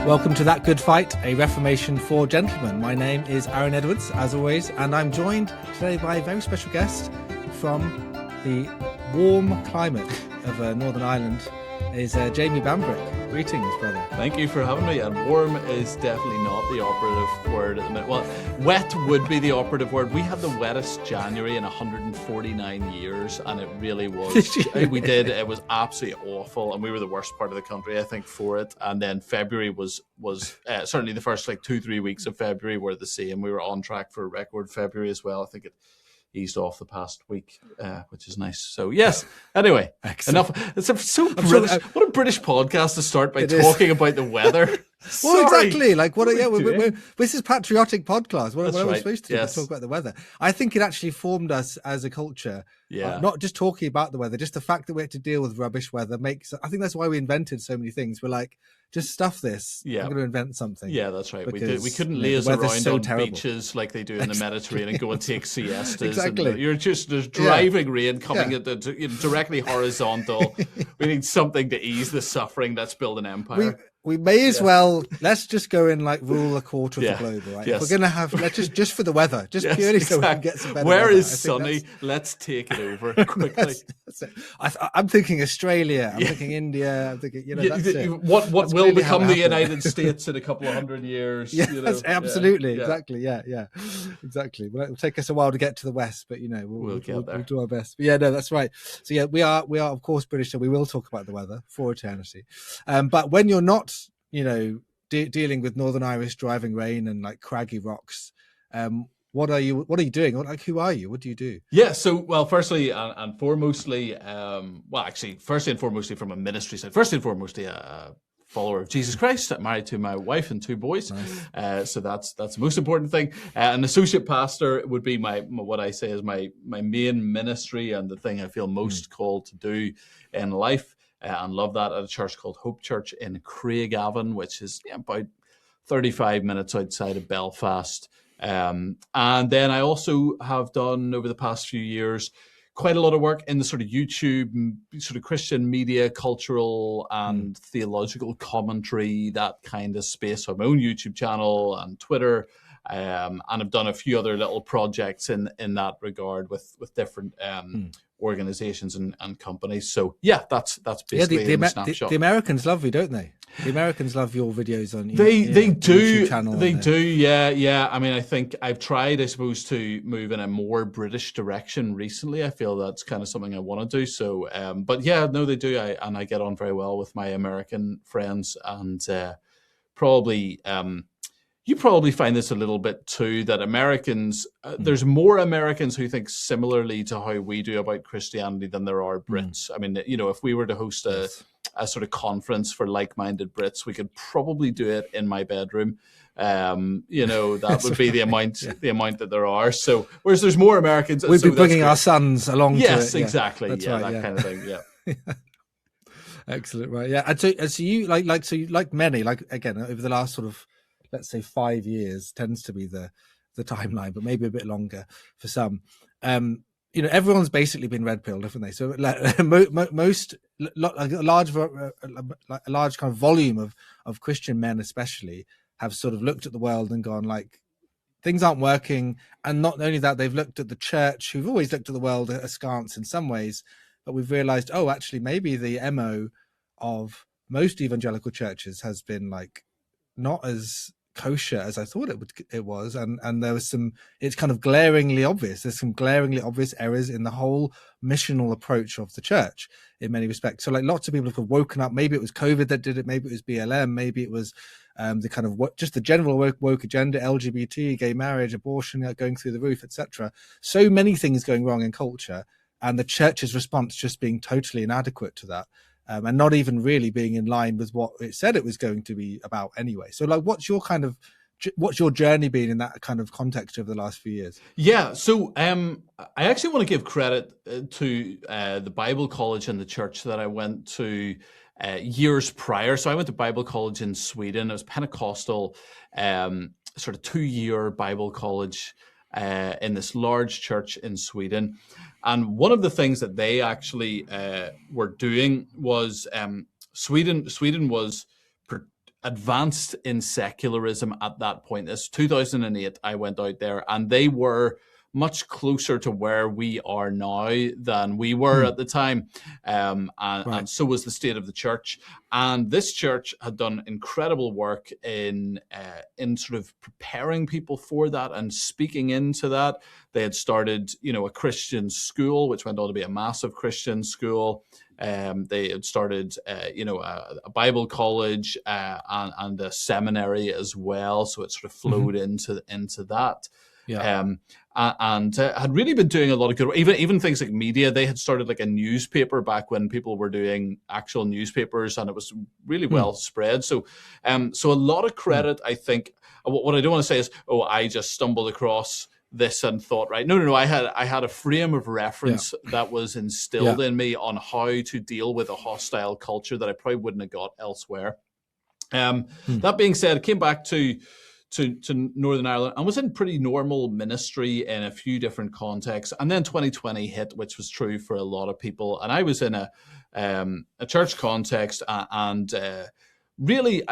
Welcome to That Good Fight, a Reformation for Gentlemen. My name is Aaron Edwards, as always, and I'm joined today by a very special guest from the warm climate of Northern Ireland. Is Jamie Bambrick. Greetings, brother. Thank you for having me. And warm is definitely not the operative word at the minute. Well, wet would be the operative word. We had the wettest January in 149 years, and it really was. We did. It was absolutely awful, and we were the worst part of the country, I think, for it. And then February was certainly the first 2-3 weeks of February were the same. We were on track for a record February as well. I think it eased off the past week, which is nice. So yes. Anyway, enough. It's so British. What a British podcast to start by talking about the weather. Well, exactly. This is patriotic podcast. What are we supposed to do? Yes. Talk about the weather. I think it actually formed us as a culture. Yeah. Not just talking about the weather, just the fact that we had to deal with rubbish weather makes. I think that's why we invented so many things. We're like, just stuff this. Yeah. I'm going to invent something. Yeah, that's right. Because, we couldn't laze around on terrible. beaches like they do in the Mediterranean and go and take siestas. Exactly. And there's driving rain coming at directly horizontal. We need something to ease the suffering. Let's build an empire. We may as well, let's just go and rule a quarter of the globe, right? Yes. If we're going to have, let's just for the weather, just purely so we can get some better Where weather. is sunny? Let's take it over quickly. That's it. I'm thinking Australia. I'm thinking India. I'm thinking, that's it. What That's will really become how it the happened. United States in a couple of 100 years? Yes, absolutely. Exactly. Yeah. Exactly. Well, it'll take us a while to get to the West, but we'll do our best. But that's right. So we are of course British, so we will talk about the weather for eternity. But when you're not, dealing with Northern Irish driving rain and craggy rocks, what are you doing? Who are you? What do you do? Yeah. So, firstly and foremostly, firstly and foremostly from a ministry side, firstly and foremostly a follower of Jesus Christ. I'm married to my wife and 2 boys. Nice. So that's the most important thing. An associate pastor would be what I say is my main ministry and the thing I feel most called to do in life. And love that at a church called Hope Church in Craigavon, which is about 35 minutes outside of Belfast. And then I also have done over the past few years quite a lot of work in the sort of YouTube, sort of Christian media, cultural and theological commentary, that kind of space. So my own YouTube channel and Twitter, and I've done a few other little projects in that regard with different organizations and companies. So that's basically a snapshot. The Americans love you, don't they? The Americans love your videos on they do. YouTube channel. They do. Yeah. I mean, I think I've tried, I suppose, to move in a more British direction recently. I feel that's kind of something I want to do. So, but yeah, no, they do. I get on very well with my American friends, and probably. You probably find this a little bit too, that Americans, there's more Americans who think similarly to how we do about Christianity than there are Brits. I mean, if we were to host a sort of conference for like-minded Brits, we could probably do it in my bedroom. That would be the amount that there are. So, whereas there's more Americans. We'd be bringing our sons along to it. Yes, exactly. That's right, that kind of thing, yeah. Excellent, right, yeah. And so you, like many, again, over the last sort of, let's say 5 years tends to be the timeline, but maybe a bit longer for some. Everyone's basically been red pilled, haven't they? So a large kind of volume of Christian men, especially, have sort of looked at the world and gone things aren't working. And not only that, they've looked at the church, who've always looked at the world askance in some ways, but we've realized, actually, maybe the MO of most evangelical churches has been not as kosher as I thought it was, and there was it's kind of glaringly obvious. There's some glaringly obvious errors in the whole missional approach of the church in many respects. So lots of people have woken up. Maybe it was COVID that did it, maybe it was BLM, maybe it was the kind of just the general woke agenda, LGBT, gay marriage, abortion going through the roof, etc. So many things going wrong in culture, and the church's response just being totally inadequate to that. And not even really being in line with what it said it was going to be about anyway. So what's your journey been in that kind of context over the last few years? Yeah. So I actually want to give credit to the Bible college and the church that I went to years prior. So I went to Bible college in Sweden. It was Pentecostal, sort of 2-year Bible college in this large church in Sweden. And one of the things that they actually were doing was Sweden was advanced in secularism at that point. This 2008, I went out there, and they were much closer to where we are now than we were at the time. And so was the state of the church. And this church had done incredible work in sort of preparing people for that and speaking into that. They had started, a Christian school, which went on to be a massive Christian school. They had started, a Bible college and a seminary as well. So it sort of flowed into that. Yeah. And had really been doing a lot of good, even things like media. They had started like a newspaper back when people were doing actual newspapers, and it was really well spread. So a lot of credit, I think. What I don't want to say is, I just stumbled across this and thought, right? No. I had a frame of reference that was instilled in me on how to deal with a hostile culture that I probably wouldn't have got elsewhere. That being said, I came back to Northern Ireland and was in pretty normal ministry in a few different contexts. And then 2020 hit, which was true for a lot of people. And I was in a church context and really,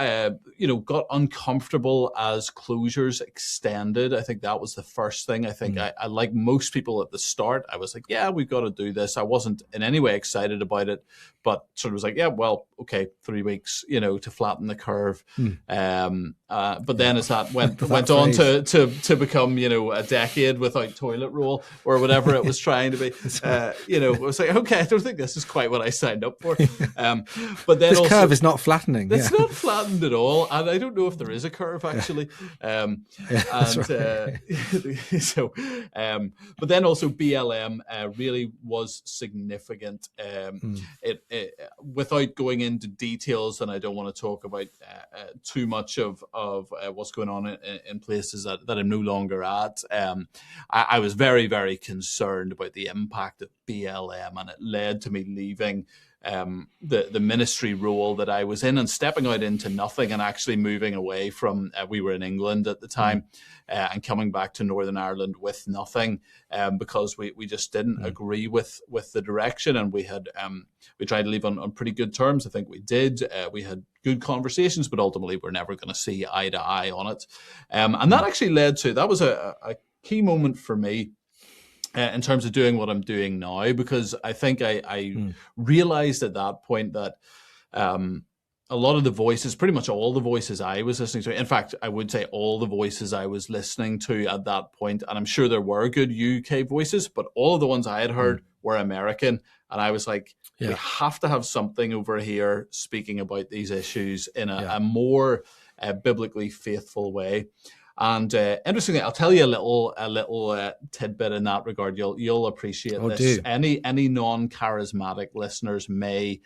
got uncomfortable as closures extended. I think that was the first thing. I think I like most people at the start, I was like, yeah, we've got to do this. I wasn't in any way excited about it, but sort of was like, yeah, well, okay, 3 weeks, to flatten the curve. But then as that went on to become, a decade without toilet roll or whatever it was trying to be, it was like, okay, I don't think this is quite what I signed up for. But then this curve is not flattening. It's not flattened at all, and I don't know if there is a curve actually. But then also BLM really was significant. It without going into details, and I don't want to talk about too much of what's going on in places that I'm no longer at. I was very, very concerned about the impact of BLM, and it led to me leaving the ministry role that I was in and stepping out into nothing and actually moving away from, we were in England at the time, and coming back to Northern Ireland with nothing, because we just didn't agree with the direction, and we tried to leave on pretty good terms. I think we did. We had good conversations, but ultimately we're never going to see eye to eye on it. And that actually that was a key moment for me, in terms of doing what I'm doing now, because I think I realized at that point that a lot of the voices, pretty much all the voices I was listening to, in fact, I would say all the voices I was listening to at that point, and I'm sure there were good UK voices, but all of the ones I had heard were American. And I was like, we have to have something over here speaking about these issues in a more biblically faithful way. And interestingly, I'll tell you a little tidbit in that regard. You'll appreciate this. Any non-charismatic listeners may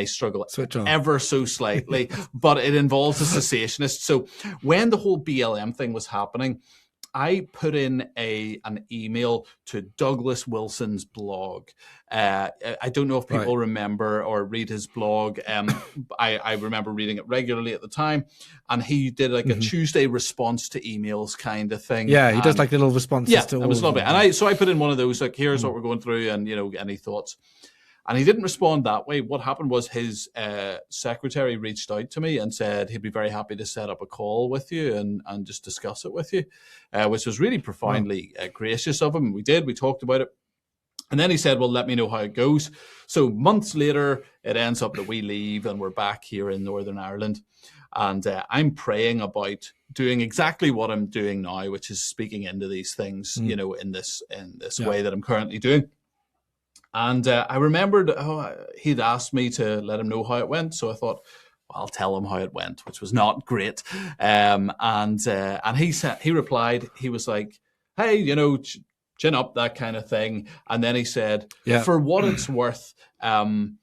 struggle ever so slightly, but it involves a cessationist. So when the whole BLM thing was happening, I put in an email to Douglas Wilson's blog. I don't know if people remember or read his blog. I remember reading it regularly at the time, and he did like a Tuesday response to emails kind of thing. Yeah, he does like little responses to all. It was lovely. And I put in one of those, like, here's what we're going through, and any thoughts. And he didn't respond that way. What happened was his secretary reached out to me and said he'd be very happy to set up a call with you and just discuss it with you, which was really profoundly gracious of him. We did. We talked about it. And then he said, well, let me know how it goes. So months later, it ends up that we leave and we're back here in Northern Ireland. And I'm praying about doing exactly what I'm doing now, which is speaking into these things, in this way that I'm currently doing. And I remembered he'd asked me to let him know how it went. So I thought, well, I'll tell him how it went, which was not great. And he replied, he was like, hey, chin up, that kind of thing. And then he said, for what it's worth, I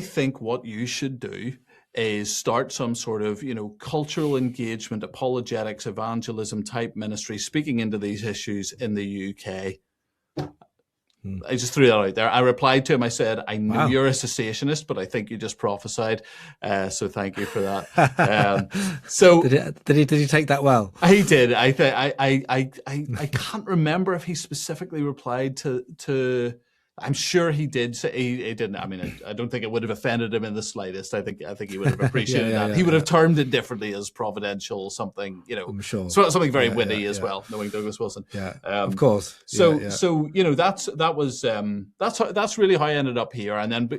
think what you should do is start some sort of, cultural engagement, apologetics, evangelism type ministry, speaking into these issues in the UK. I just threw that out there. I replied to him. I said, I know you're a cessationist, but I think you just prophesied. So thank you for that. So did he take that well? He did. I can't remember if he specifically replied to I'm sure he did say he didn't. I mean, I don't think it would have offended him in the slightest. I think he would have appreciated that. He would have termed it differently as providential, something, I'm sure. something very witty as well, knowing Douglas Wilson. Yeah, of course. So that's really how I ended up here. And then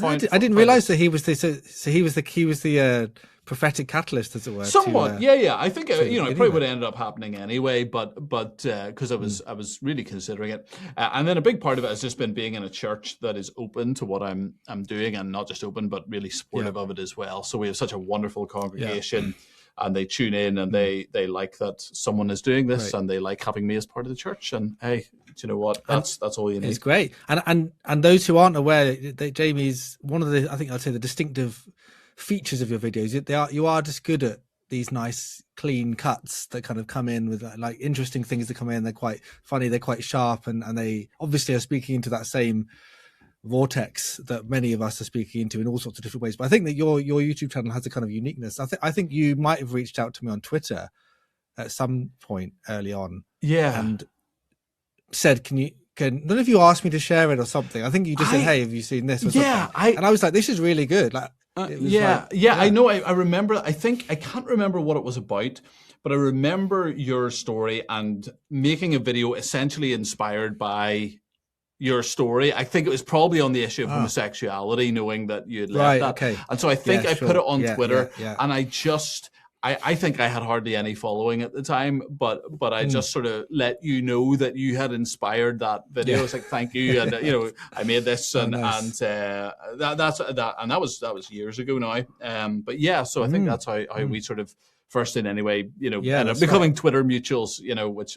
I didn't realize that he was the prophetic catalyst, as it were. Somewhat, yeah. I think it probably would have ended up happening anyway, but because I was really considering it, and then a big part of it has just been being in a church that is open to what I'm doing, and not just open, but really supportive of it as well. So we have such a wonderful congregation, and they tune in, and they like that someone is doing this, and they like having me as part of the church. And hey, do you know what? That's all you need. It's great. And those who aren't aware, Jamie's one of the, I think I'd say, the distinctive features of your videos. You are just good at these nice clean cuts that kind of come in with like interesting things that come in. They're quite funny, they're quite sharp, and they obviously are speaking into that same vortex that many of us are speaking into in all sorts of different ways. But I think that your YouTube channel has a kind of uniqueness. I think you might have reached out to me on Twitter at some point early on, and said, I don't know if you asked me to share it or something. I think you just said, hey, have you seen this or something? And I was like, this is really good. Like, I know. I remember. I can't remember what it was about, but I remember your story and making a video essentially inspired by your story. I think it was probably on the issue of homosexuality, knowing that you had left that. Okay. And so I think I put it on Twitter, and I think I had hardly any following at the time, but I just sort of let you know that you had inspired that video. It's like, thank you, and I made this, and nice. and that was years ago now. But yeah, so I think that's how we sort of first in anyway, ended up becoming Twitter mutuals,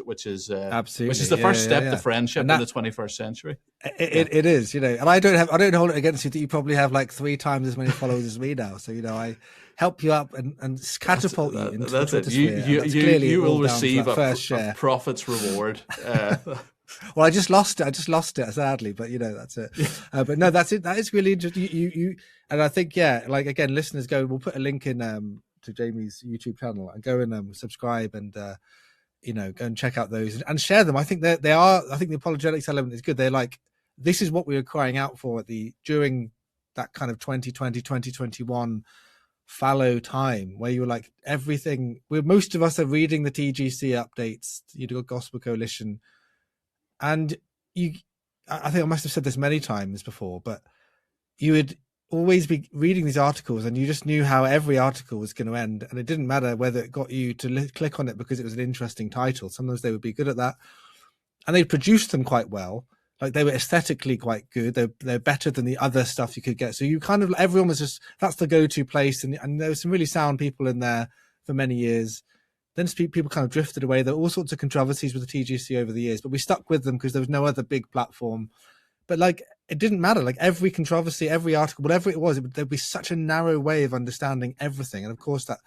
which is absolutely, which is the first step to friendship in the 21st century. It is, and I don't hold it against you that you probably have like 3 times as many followers as me now. So I help you up and catapult you into the Twitter sphere. You will receive a prophet's reward. Well, I just lost it sadly, but that's it. But no, that's it. That is really interesting. You and I think like again, listeners, we'll put a link in to Jamie's YouTube channel and go and subscribe and go and check out those and share them. I think they are. I think the apologetics element is good. They're like, this is what we were crying out for during that kind of 2020, 2021 fallow time where you were like most of us are reading the TGC updates, Gospel Coalition, and I think I must have said this many times before, but you would always be reading these articles and you just knew how every article was going to end, and it didn't matter whether it got you to click on it because it was an interesting title. Sometimes they would be good at that, and they produced them quite well. Like, they were aesthetically quite good. They're better than the other stuff you could get. So you kind of, everyone was just, that's the go-to place. And there were some really sound people in there for many years. Then people kind of drifted away. There were all sorts of controversies with the TGC over the years, but we stuck with them because there was no other big platform. But like, it didn't matter. Like, every controversy, every article, whatever it was, there'd be such a narrow way of understanding everything. And of course that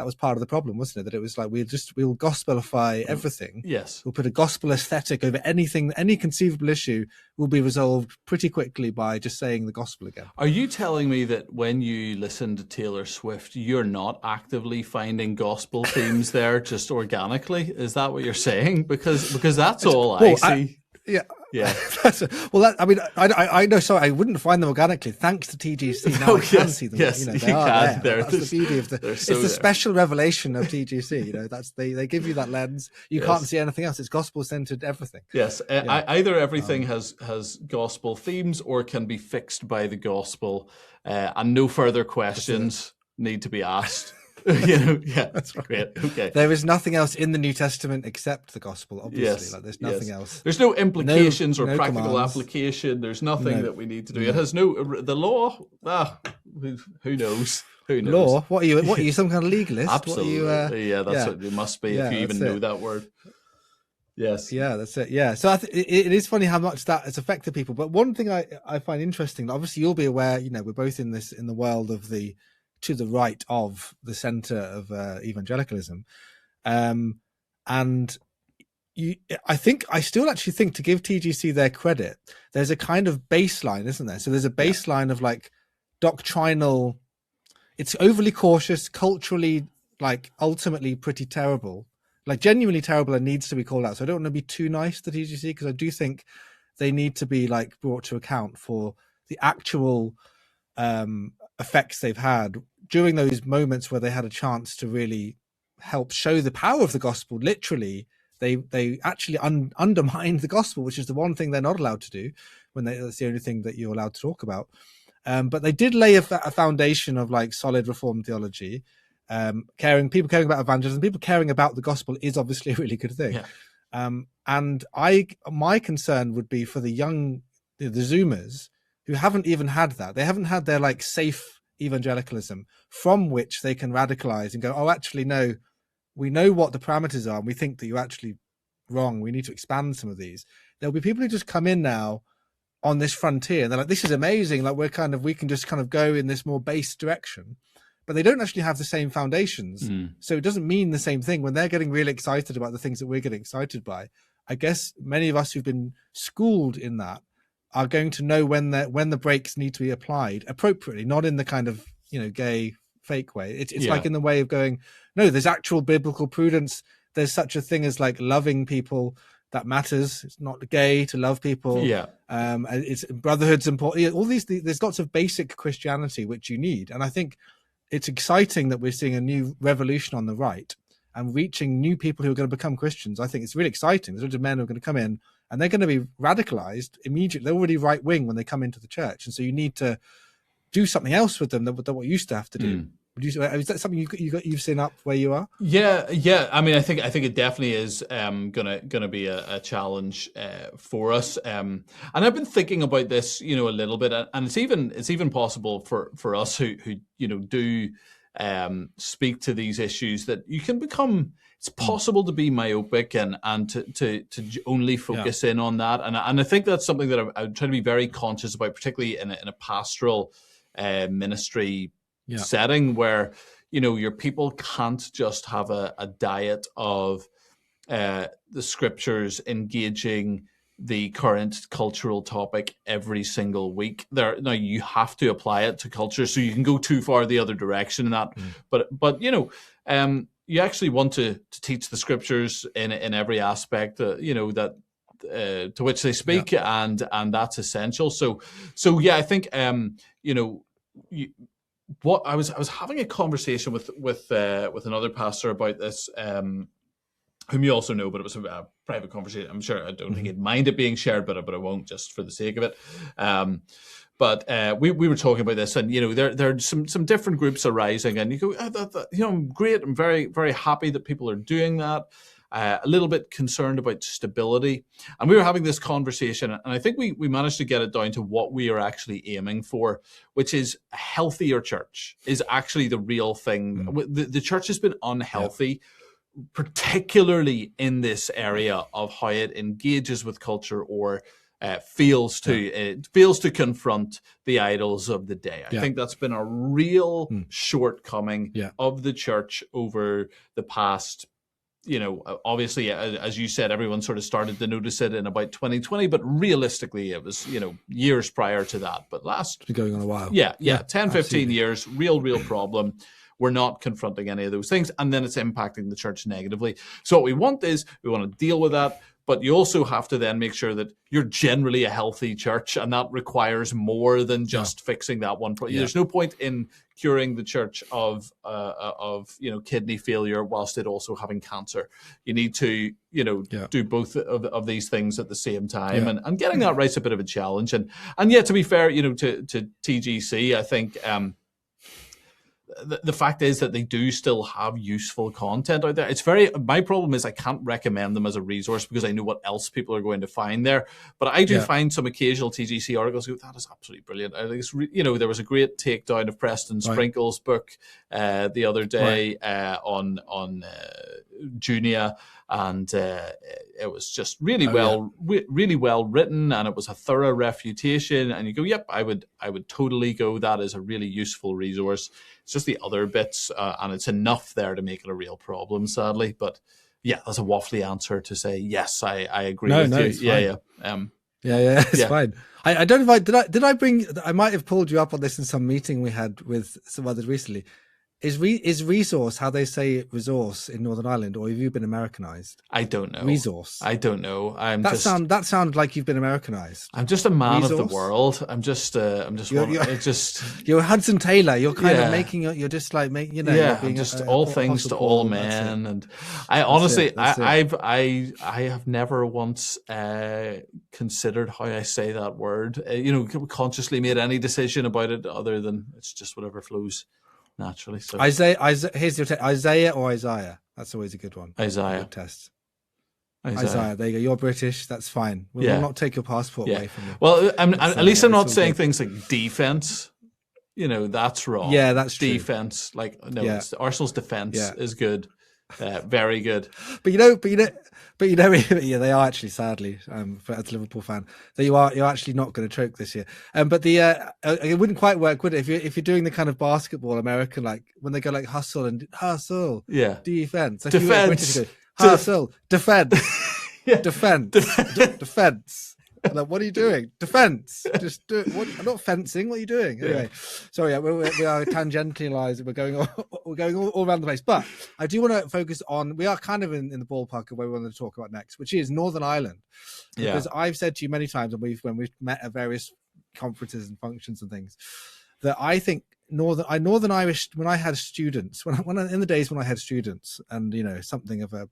was part of the problem, wasn't it? That it was like, we'll gospelify everything. Yes. We'll put a gospel aesthetic over anything, any conceivable issue will be resolved pretty quickly by just saying the gospel again. Are you telling me that when you listen to Taylor Swift, you're not actively finding gospel themes there just organically? Is that what you're saying? Because that's all I see. Yeah. I know. Sorry, I wouldn't find them organically. Thanks to TGC, now I can see them. Yes, they are there. That's the beauty of it's the special revelation of TGC. That's they give you that lens. You can't see anything else. It's gospel centered everything. Yes, either everything has gospel themes or can be fixed by the gospel, and no further questions need to be asked. That's right. Great. Okay. There is nothing else in the New Testament except the gospel, obviously. Yes. Like, there's nothing else. There's no implications or no practical commands. application. There's nothing that we need to do. It has the law. Who knows? Who knows? Law? What are you? Some kind of legalist? Absolutely. That's what it must be if you even know that word. Yes. Yeah, that's it. Yeah. So it is funny how much that has affected people. But one thing I find interesting, obviously you'll be aware, we're both in the world of to the right of the center of evangelicalism, and I still actually think, to give TGC their credit, there's a kind of baseline, isn't there? So there's a baseline of like doctrinal, it's overly cautious, culturally, like ultimately pretty terrible, like genuinely terrible, and needs to be called out. So I don't want to be too nice to TGC, because I do think they need to be like brought to account for the actual effects they've had during those moments where they had a chance to really help show the power of the gospel. Literally, they actually undermined the gospel, which is the one thing they're not allowed to do that's the only thing that you're allowed to talk about. But they did lay a foundation of like solid Reformed theology. People caring about evangelism, people caring about the gospel is obviously a really good thing. And my concern would be for the Zoomers who haven't even had that. They haven't had their like safe evangelicalism from which they can radicalize and go, oh, actually, no, we know what the parameters are, and we think that you're actually wrong. We need to expand some of these. There'll be people who just come in now on this frontier, and they're like, this is amazing. Like we can just kind of go in this more base direction, but they don't actually have the same foundations. So it doesn't mean the same thing when they're getting really excited about the things that we're getting excited by. I guess many of us who've been schooled in that are going to know when the brakes need to be applied appropriately, not in the kind of, gay fake way. It's like in the way of going, no, there's actual biblical prudence. There's such a thing as like loving people. That matters. It's not gay to love people. It's brotherhood's important. All these, there's lots of basic Christianity which you need. And I think it's exciting that we're seeing a new revolution on the right and reaching new people who are going to become Christians. I think it's really exciting. There's a lot of men who are going to come in and they're going to be radicalized immediately. They're already right wing when they come into the church, and so you need to do something else with them than what you used to have to do. Is that something you've seen up where you are? Yeah. I mean, I think it definitely is gonna be a challenge for us. And I've been thinking about this, a little bit, and it's even possible for us who do speak to these issues that you can become. It's possible to be myopic and to only focus in on that. And I think that's something that I'm trying to be very conscious about, particularly in a pastoral ministry setting where your people can't just have a diet of the scriptures engaging the current cultural topic every single week. Now you have to apply it to culture, so you can go too far the other direction in that. But you actually want to teach the scriptures in every aspect that to which they speak, and that's essential. So yeah, I think what I was having a conversation with another pastor about this, whom you also know, but it was a private conversation. I'm sure I don't think he'd mind it being shared, but I won't, just for the sake of it. But we were talking about this, and there are some different groups arising, and you go, I'm great. I'm very, very happy that people are doing that. A little bit concerned about stability. And we were having this conversation, and I think we managed to get it down to what we are actually aiming for, which is a healthier church is actually the real thing. The church has been unhealthy, particularly in this area of how it engages with culture or fails to confront the idols of the day. I think that's been a real shortcoming of the church over the past. Obviously, as you said, everyone sort of started to notice it in about 2020, but realistically, it was, years prior to that. But it's been going on a while. 10, 15 absolutely. Years, real problem. We're not confronting any of those things, and then it's impacting the church negatively. So what we want is, we want to deal with that, but you also have to then make sure that you're generally a healthy church, and that requires more than just fixing that one. There's no point in curing the church of kidney failure whilst it also having cancer. You need to do both of these things at the same time, and getting that right's a bit of a challenge. And to be fair, to TGC, I think. The fact is that they do still have useful content out there. My problem is I can't recommend them as a resource because I know what else people are going to find there. But I do find some occasional TGC articles go, that is absolutely brilliant. I think it's, there was a great takedown of Preston Sprinkle's book the other day on Junia. And it was just really well written, and it was a thorough refutation. And you go, yep, I would totally go. That is a really useful resource. It's just the other bits, and it's enough there to make it a real problem, sadly. But that's a waffly answer to say yes. I agree with you. It's fine. I don't know if did I bring. I might have pulled you up on this in some meeting we had with some others recently. Is resource how they say resource in Northern Ireland, or have you been Americanized? I don't know. Resource. I don't know. That sounds like you've been Americanized. I'm just a man resource? of the world. You're Hudson Taylor. You're kind of making. You're just like making. You know. Yeah. Being just all things to all men, and I honestly, I have never once considered how I say that word. Consciously made any decision about it other than it's just whatever flows naturally. So Isaiah, here's your Isaiah or Isaiah. That's always a good one. Isaiah test. Isaiah. There you go. You're British. That's fine. We'll not take your passport away from you. Well, at least I'm not saying things like defense. That's wrong. Yeah, that's true. Defense. Arsenal's defense is good. Very good. But they are actually, sadly, as a Liverpool fan, that you're actually not going to choke this year. But it wouldn't quite work, would it? If you're doing the kind of basketball American, like when they go like hustle, defense. If you were British, you go, hustle, defense, defense. Like, what are you doing? Defense. Just do it. I'm not fencing. What are you doing? Anyway, sorry, we are tangentializing. We're going all around the place. But I do want to focus on. We are kind of in the ballpark of where we want to talk about next, which is Northern Ireland. Because I've said to you many times, and when we've met at various conferences and functions and things, that I think Northern Irish. When I had students, in the days when I had students, and something of a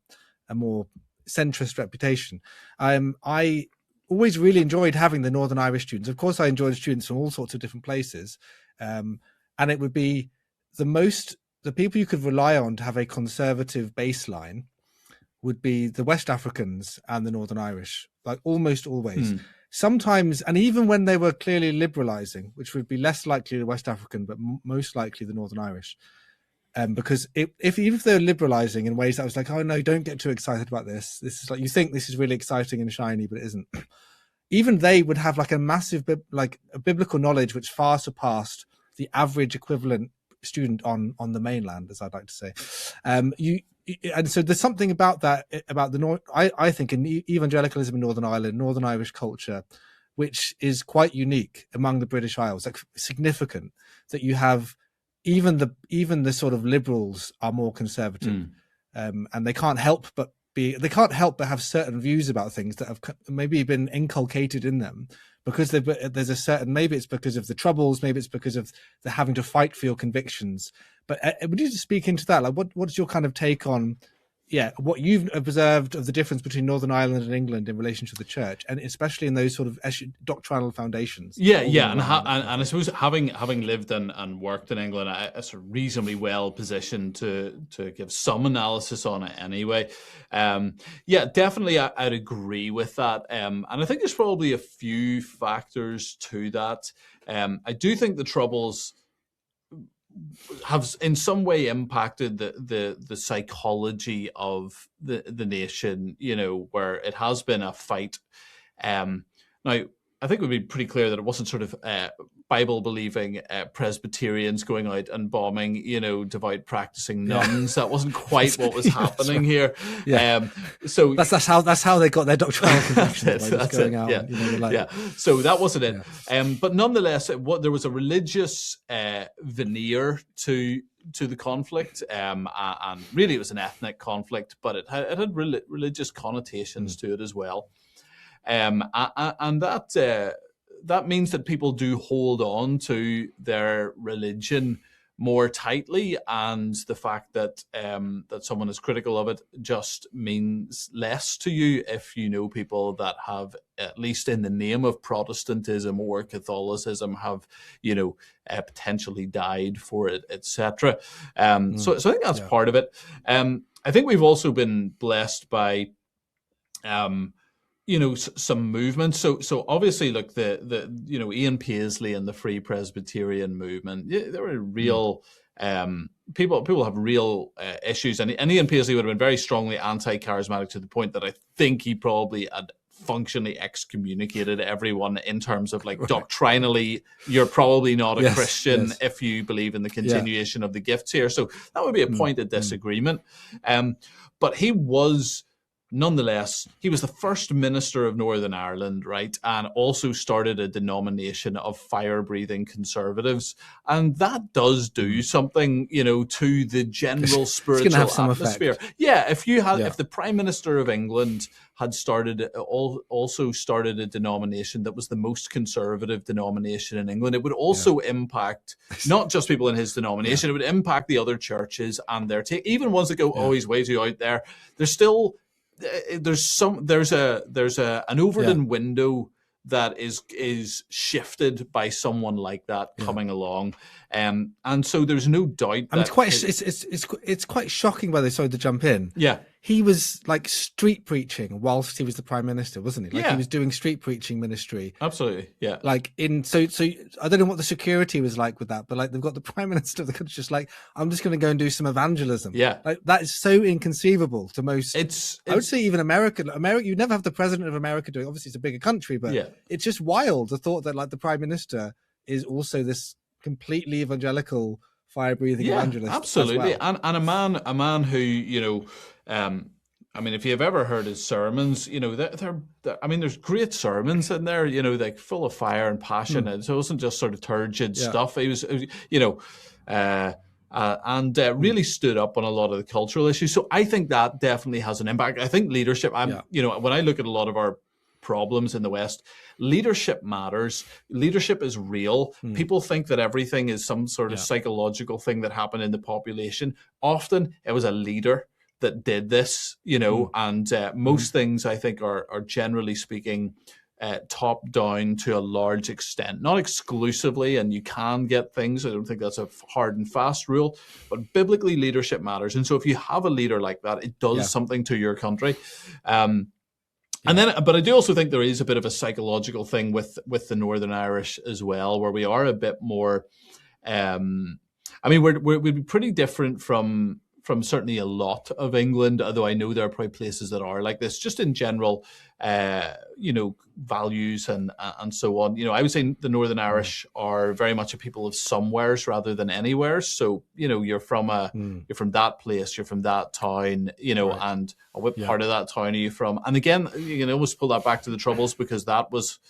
more centrist reputation, I always really enjoyed having the Northern Irish students. Of course, I enjoyed students from all sorts of different places. And it would be the people you could rely on to have a conservative baseline would be the West Africans and the Northern Irish, like almost always. Sometimes, and even when they were clearly liberalizing, which would be less likely the West African, but most likely the Northern Irish. Because even if they're liberalizing in ways that I was like, oh no, don't get too excited about this. This is like, you think this is really exciting and shiny, but it isn't. Even they would have like a massive, a biblical knowledge which far surpassed the average equivalent student on the mainland, as I'd like to say. And so there's something about that, about the North. I think in evangelicalism in Northern Ireland, Northern Irish culture, which is quite unique among the British Isles, like significant that you have. Even the sort of liberals are more conservative, and they can't help but have certain views about things that have maybe been inculcated in them because there's a certain, maybe it's because of the Troubles, maybe it's because of the having to fight for your convictions. But would you just speak into that? Like, what's your kind of take on what you've observed of the difference between Northern Ireland and England in relation to the church, and especially in those sort of doctrinal foundations? And I suppose having lived and worked in England, I'm sort of reasonably well positioned to give some analysis on it anyway. Definitely I'd agree with that. And I think there's probably a few factors to that. I do think the Troubles have in some way impacted the psychology of the nation, where it has been a fight. Now, I think it would be pretty clear that it wasn't sort of Bible-believing Presbyterians going out and bombing, devout practicing nuns. That wasn't quite what was happening here. So that's how they got their doctrinal convictions. So that wasn't it. But nonetheless, there was a religious veneer to the conflict, and really it was an ethnic conflict, but it had religious connotations to it as well. And that means that people do hold on to their religion more tightly, and the fact that that someone is critical of it just means less to you if you know people that have, at least in the name of Protestantism or Catholicism, have potentially died for it, etc. So I think that's part of it. I think we've also been blessed by some movement. So obviously, like the Ian Paisley and the Free Presbyterian movement, there were real people have real issues, and Ian Paisley would have been very strongly anti-charismatic to the point that I think he probably had functionally excommunicated everyone in terms of doctrinally, you're probably not a Christian if you believe in the continuation of the gifts here. So that would be a point of disagreement. But he was nonetheless, he was the first minister of Northern Ireland, right, and also started a denomination of fire-breathing conservatives, and that does do something, to the general spiritual atmosphere. Effect. Yeah, if the Prime Minister of England had also started a denomination that was the most conservative denomination in England, it would also impact not just people in his denomination; it would impact the other churches and their even ones that go, oh, he's way too out there. There's still there's an Overton window that is shifted by someone like that coming along, and so there's no doubt. It's quite shocking. By the way, sorry to jump in. Yeah, he was like street preaching whilst he was the Prime Minister, wasn't he? Like he was doing street preaching ministry. Absolutely, yeah. Like so I don't know what the security was like with that, but like they've got the Prime Minister of the country just like, I'm just going to go and do some evangelism. Yeah, like that is so inconceivable to most. I would say even America, you'd never have the President of America doing. Obviously, it's a bigger country, but it's just wild the thought that like the Prime Minister is also this completely evangelical, fire-breathing evangelist. Absolutely, as well. and a man who I mean, if you've ever heard his sermons, there's great sermons in there, like full of fire and passion. And so it wasn't just sort of turgid stuff. He was, really stood up on a lot of the cultural issues. So I think that definitely has an impact. I think leadership, when I look at a lot of our problems in the West, leadership matters. Leadership is real. People think that everything is some sort of psychological thing that happened in the population. Often it was a leader that did this, and most things I think are generally speaking top down to a large extent, not exclusively, and you can get things. I don't think that's a hard and fast rule, but biblically leadership matters. And so if you have a leader like that, it does something to your country. But I do also think there is a bit of a psychological thing with the Northern Irish as well, where we are a bit more. We'd be pretty different from certainly a lot of England, although I know there are probably places that are like this, just in general, values and so on. I would say the Northern Irish are very much a people of somewheres rather than anywheres. So, you're from that place, you're from that town, and what part of that town are you from? And again, you can almost pull that back to the Troubles, because that was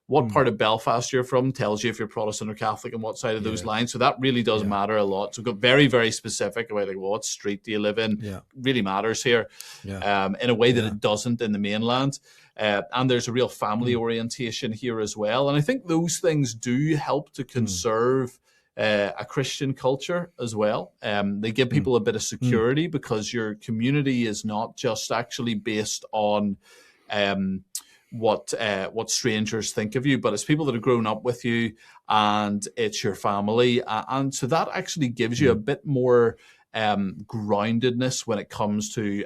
what part of Belfast you're from tells you if you're Protestant or Catholic and what side of those lines. So that really does matter a lot. So we've got very, very specific about what street do you live in. Yeah. Really matters here in a way that it doesn't in the mainland. And there's a real family orientation here as well. And I think those things do help to conserve a Christian culture as well. They give people a bit of security because your community is not just actually based on what strangers think of you, but it's people that have grown up with you, and it's your family, and so that actually gives you a bit more groundedness when it comes to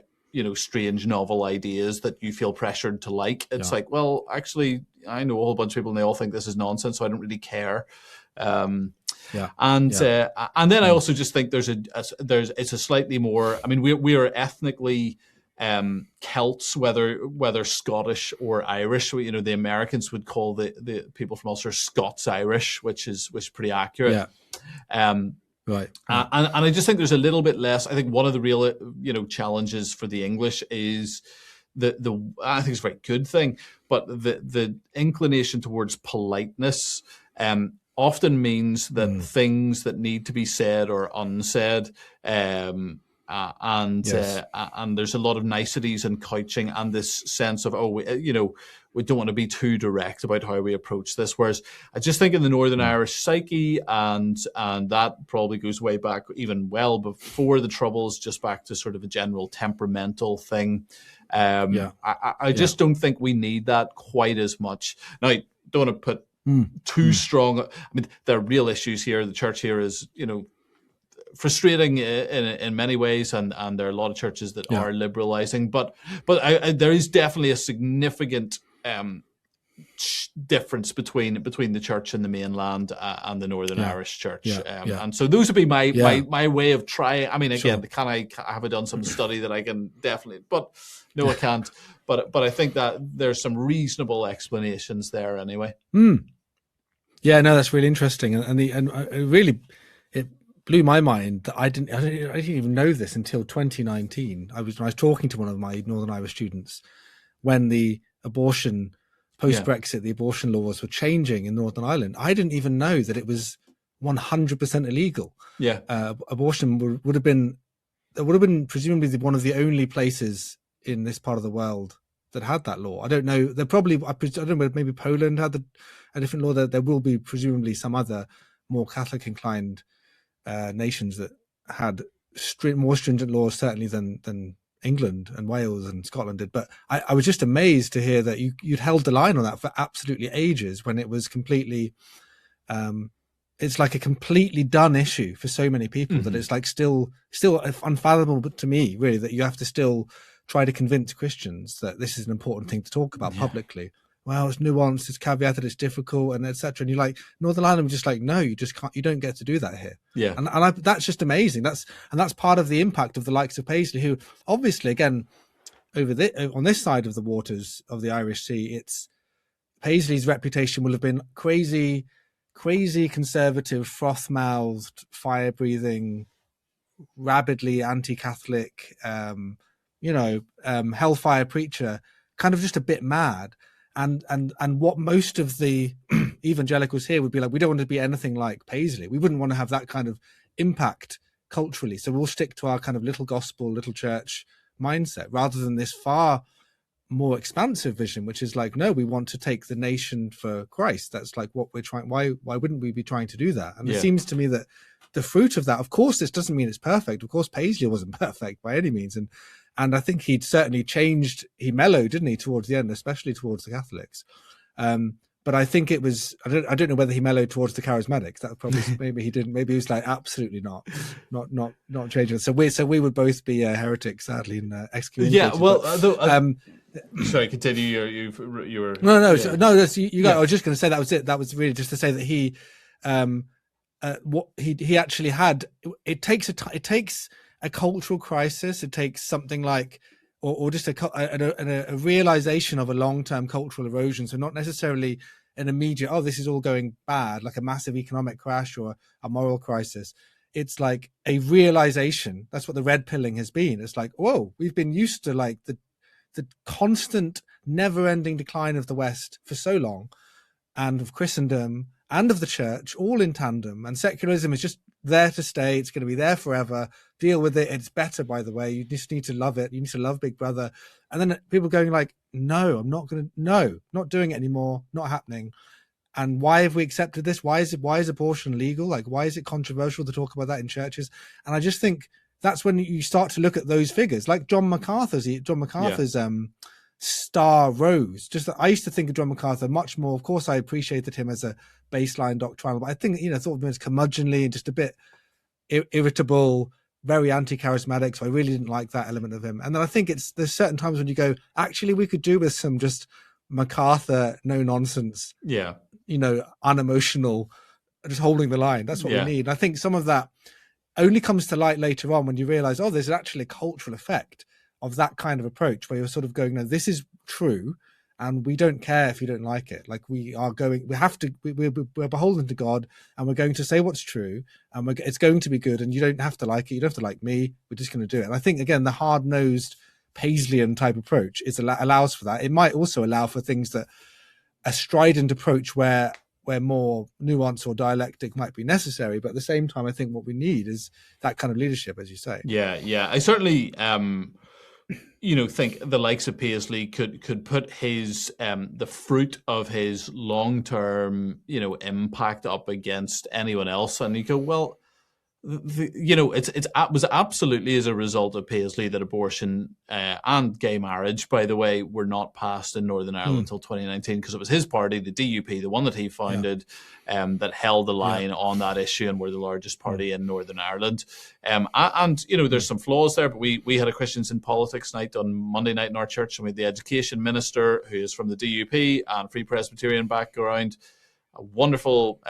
strange novel ideas that you feel pressured to like. It's like, well, actually, I know a whole bunch of people and they all think this is nonsense, so I don't really care. And then I also just think it's a slightly more. I mean, we are ethnically Celts, whether Scottish or Irish. The Americans would call the people from Ulster Scots-Irish, which is pretty accurate. Right. And I just think there's a little bit less. I think one of the real challenges for the English is the I think it's a very good thing, but the inclination towards politeness often means that things that need to be said are unsaid. And there's a lot of niceties and couching and this sense of, we don't want to be too direct about how we approach this. Whereas I just think in the Northern Irish psyche, and that probably goes way back even well before the Troubles, just back to sort of a general temperamental thing. I just don't think we need that quite as much. Now, I don't want to put too strong. I mean, there are real issues here. The church here is, frustrating in many ways, and there are a lot of churches that are liberalizing, but there is definitely a significant difference between the church in the mainland and the Northern Irish church, and so those would be my way of trying. I mean, again, have I done some study that I can definitely, but no, I can't. But I think that there's some reasonable explanations there anyway. Yeah, no, that's really interesting, and really it blew my mind that I didn't even know this until 2019. When I was talking to one of my Northern Irish students when the abortion post-Brexit, the abortion laws were changing in Northern Ireland. I didn't even know that it was 100% illegal. Abortion would have been presumably one of the only places in this part of the world that had that law. I don't know. They're probably, I don't know, maybe Poland had a different law. There will be presumably some other more Catholic inclined nations that had more stringent laws, certainly than England and Wales and Scotland did. But I was just amazed to hear that you'd held the line on that for absolutely ages, when it was completely, it's like a completely done issue for so many people that it's like still unfathomable to me, really, that you have to still try to convince Christians that this is an important thing to talk about publicly. Well, it's nuanced, it's caveated, it's difficult, and etc. And you're like, Northern Ireland was just like, no, you just can't, you don't get to do that here. And that's just amazing. That's part of the impact of the likes of Paisley, who obviously, again, on this side of the waters of the Irish Sea, it's Paisley's reputation will have been crazy conservative, froth-mouthed, fire-breathing, rabidly anti-Catholic, hellfire preacher, kind of just a bit mad. And what most of the evangelicals here would be like, we don't want to be anything like Paisley. We wouldn't want to have that kind of impact culturally. So we'll stick to our kind of little gospel, little church mindset, rather than this far more expansive vision, which is like, no, we want to take the nation for Christ. That's like what we're trying. Why wouldn't we be trying to do that? And it seems to me that the fruit of that, of course, this doesn't mean it's perfect. Of course, Paisley wasn't perfect by any means. And I think he'd certainly changed. He mellowed, didn't he, towards the end, especially towards the Catholics. But I think it was, I don't know whether he mellowed towards the charismatics. That probably, maybe he didn't. Maybe he was like, absolutely not changing. So we would both be heretics, sadly, and excommunicated. Yeah, well, sorry, continue. You were no. You got. I was just going to say that was it. That was really just to say that he, what he actually had. It takes a cultural crisis. It takes something like, or just a realization of a long-term cultural erosion. So not necessarily an immediate, oh, this is all going bad, like a massive economic crash or a moral crisis. It's like a realization. That's what the red pilling has been. It's like, whoa, we've been used to like the constant, never-ending decline of the West for so long, and of Christendom and of the church, all in tandem. And secularism is just there to stay. It's going to be there forever. Deal with it. It's better, by the way. You just need to love it. You need to love Big Brother. And then people going like, no, I'm not going to, no, not doing it anymore. Not happening. And why have we accepted this? Why is abortion legal? Like, why is it controversial to talk about that in churches? And I just think that's when you start to look at those figures, like John MacArthur's star rose. Just that I used to think of John MacArthur much more. Of course, I appreciated him as a baseline doctrinal, but I think, thought of him as curmudgeonly and just a bit irritable, very anti-charismatic. So I really didn't like that element of him. And then I think there's certain times when you go, actually, we could do with some just MacArthur, no nonsense, unemotional, just holding the line. That's what we need. And I think some of that only comes to light later on when you realize, oh, there's actually a cultural effect of that kind of approach where you're sort of going, no, this is true, and we don't care if you don't like it. Like we're beholden to God, and we're going to say what's true, and it's going to be good, and you don't have to like it. You don't have to like me. We're just going to do it. And I think, again, the hard-nosed Paisleyan type approach allows for that. It might also allow for things that a strident approach where more nuance or dialectic might be necessary, but at the same time, I think what we need is that kind of leadership, as you say. Yeah. I certainly, think the likes of Paisley could put his the fruit of his long-term, impact up against anyone else, and you go, well, it was absolutely as a result of Paisley that abortion and gay marriage, by the way, were not passed in Northern Ireland until 2019, because it was his party, the DUP, the one that he founded, that held the line on that issue and were the largest party in Northern Ireland. There's some flaws there, but we had a Christians in Politics night on Monday night in our church, and we had the education minister, who is from the DUP and Free Presbyterian background, a wonderful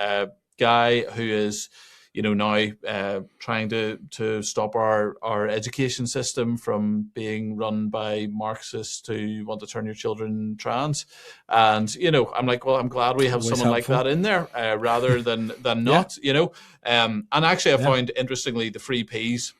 guy who is now trying to stop our education system from being run by Marxists who want to turn your children trans. And, I'm like, well, I'm glad we have Always someone helpful. like that in there rather than not, And actually, I found, interestingly, the Free Ps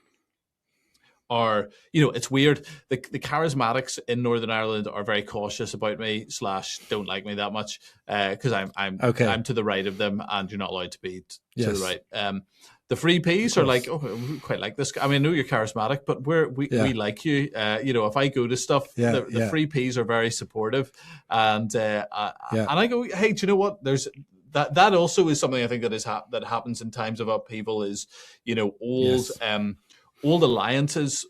are, it's weird. The charismatics in Northern Ireland are very cautious about me / don't like me that much because I'm to the right of them, and you're not allowed to be to the right. The Free Ps are like, oh, we quite like this guy. I mean, I know you're charismatic, but we like you. If I go to stuff, the Free Ps are very supportive, and I go, hey, do you know what? There's that also is something I think that happens in times of upheaval. Is old alliances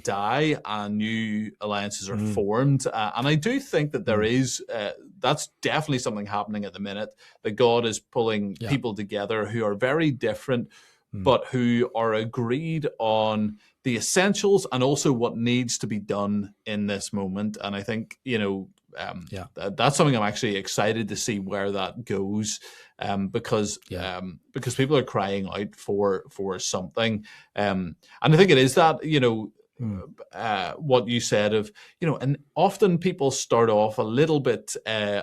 die and new alliances are formed. And I do think that there is, that's definitely something happening at the minute, that God is pulling people together who are very different, but who are agreed on the essentials and also what needs to be done in this moment. And I think, that's something I'm actually excited to see where that goes, because people are crying out for something, and I think it is that what you said of and often people start off a little bit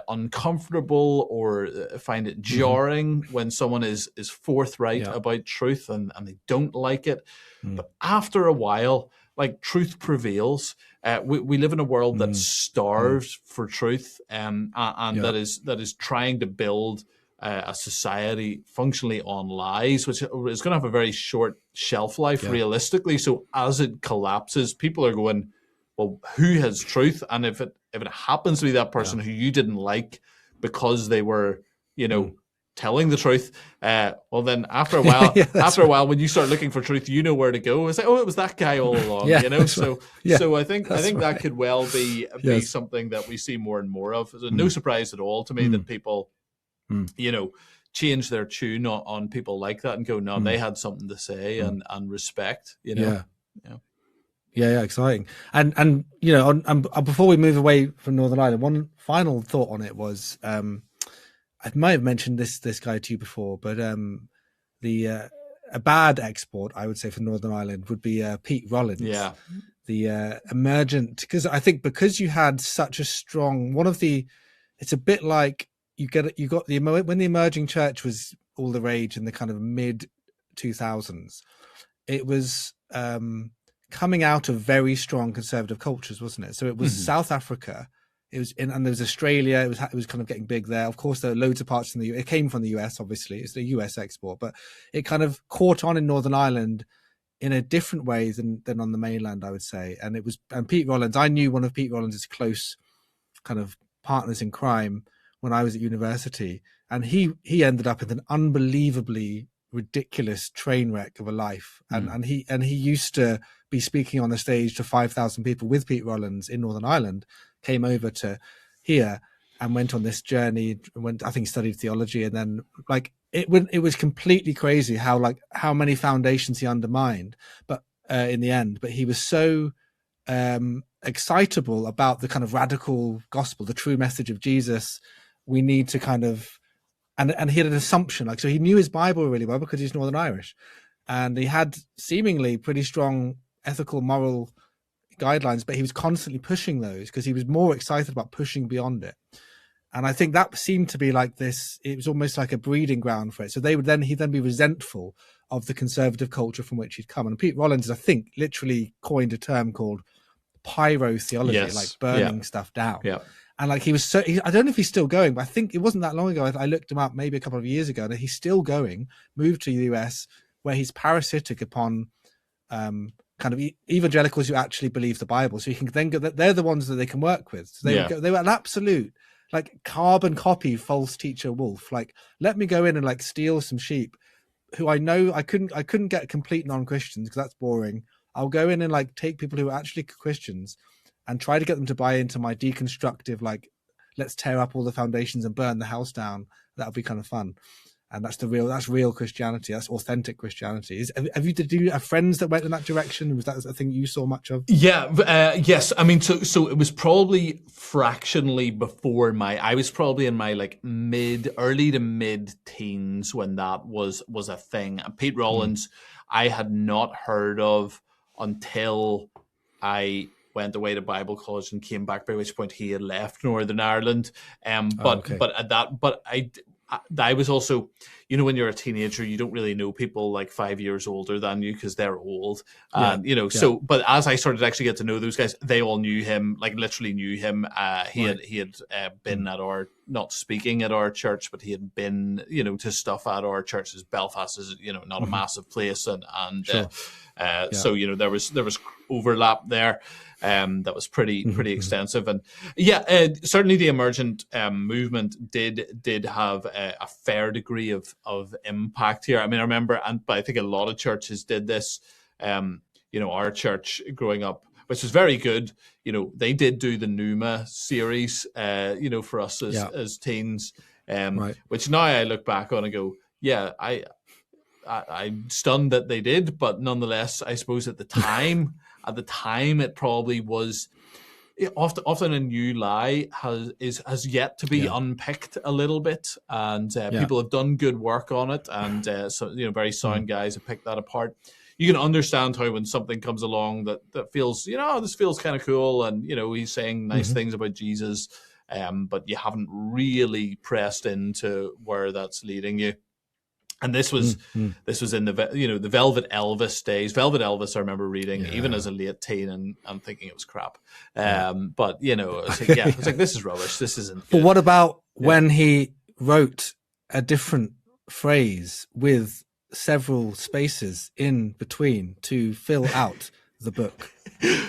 uncomfortable or find it jarring when someone is forthright about truth and they don't like it, but after a while, like, truth prevails. We live in a world that's starved for truth, and that is trying to build a society functionally on lies, which is going to have a very short shelf life realistically. So as it collapses, people are going, well, who has truth? And if it happens to be that person who you didn't like because they were, telling the truth, well, then after a while, when you start looking for truth, you know where to go. It's like, oh, it was that guy all along, So I think that could well be something that we see more and more of. So no surprise at all to me that people, change their tune on people like that and go, no, they had something to say and respect, Yeah, exciting. And before we move away from Northern Ireland, one final thought on it was, I might have mentioned this guy to you before, but a bad export, I would say, for Northern Ireland would be Pete Rollins. Yeah. The emergent, because you had such a strong it's a bit like when the emerging church was all the rage in the kind of mid 2000s, it was coming out of very strong conservative cultures, wasn't it? So it was South Africa. And there was Australia. It was kind of getting big there. Of course, there are loads of parts from it came from the US. Obviously, it's the US export, but it kind of caught on in Northern Ireland in a different way than on the mainland, I would say. And Pete Rollins, I knew one of Pete Rollins' close kind of partners in crime when I was at university, and he ended up in an unbelievably ridiculous train wreck of a life. And he used to be speaking on the stage to 5,000 people with Pete Rollins in Northern Ireland. Came over to here and went on this journey. I think he studied theology, and then it was completely crazy how many foundations he undermined. But in the end, he was so excitable about the kind of radical gospel, the true message of Jesus. We need to kind of, and he had an assumption, so he knew his Bible really well because he's Northern Irish, and he had seemingly pretty strong ethical, moral guidelines, but he was constantly pushing those because he was more excited about pushing beyond it. And I think that seemed to be like this, it was almost like a breeding ground for it. So he'd then be resentful of the conservative culture from which he'd come. And Pete Rollins, I think, literally coined a term called pyro theology, like burning stuff down. Yeah. And he was I don't know if he's still going, but I think it wasn't that long ago. I looked him up maybe a couple of years ago, and he's still going, moved to the US, where he's parasitic upon kind of evangelicals who actually believe the Bible. So you can then they're the ones that they can work with. So they were an absolute carbon copy false teacher wolf. Let me go in and steal some sheep who I know I couldn't get complete non-Christians because that's boring. I'll go in and take people who are actually Christians and try to get them to buy into my deconstructive, let's tear up all the foundations and burn the house down. That'll be kind of fun. and that's real Christianity. That's authentic Christianity. Did you have friends that went in that direction? Was that a thing you saw much of? Yeah, yes. I mean, so it was probably fractionally before I was probably in my like early to mid teens when that was a thing. And Pete Rollins, I had not heard of until I went away to Bible college and came back, by which point he had left Northern Ireland. I was also, when you're a teenager, you don't really know people like 5 years older than you because they're old. So, but as I started to actually get to know those guys, they all knew him, like literally knew him. He had been at not speaking at our church, but he had been, to stuff at our church. Belfast is, not a massive place. So, there was overlap there. That was pretty extensive, and certainly the emergent movement did have a fair degree of impact here. I mean, I remember, but I think a lot of churches did this. Our church growing up, which was very good. They did do the Pneuma series. For us as teens, which now I look back on and go, yeah, I'm stunned that they did, but nonetheless, I suppose at the time. At the time, it probably was often a new lie has yet to be unpicked a little bit, and people have done good work on it, and very sound guys have picked that apart. You can understand how when something comes along that feels this feels kind of cool, and he's saying nice things about Jesus, but you haven't really pressed into where that's leading you. And this was in the the Velvet Elvis days. Velvet Elvis, I remember reading even as a late teen and thinking it was crap. But it's like this is rubbish. This isn't good. But what about when he wrote a different phrase with several spaces in between to fill out the book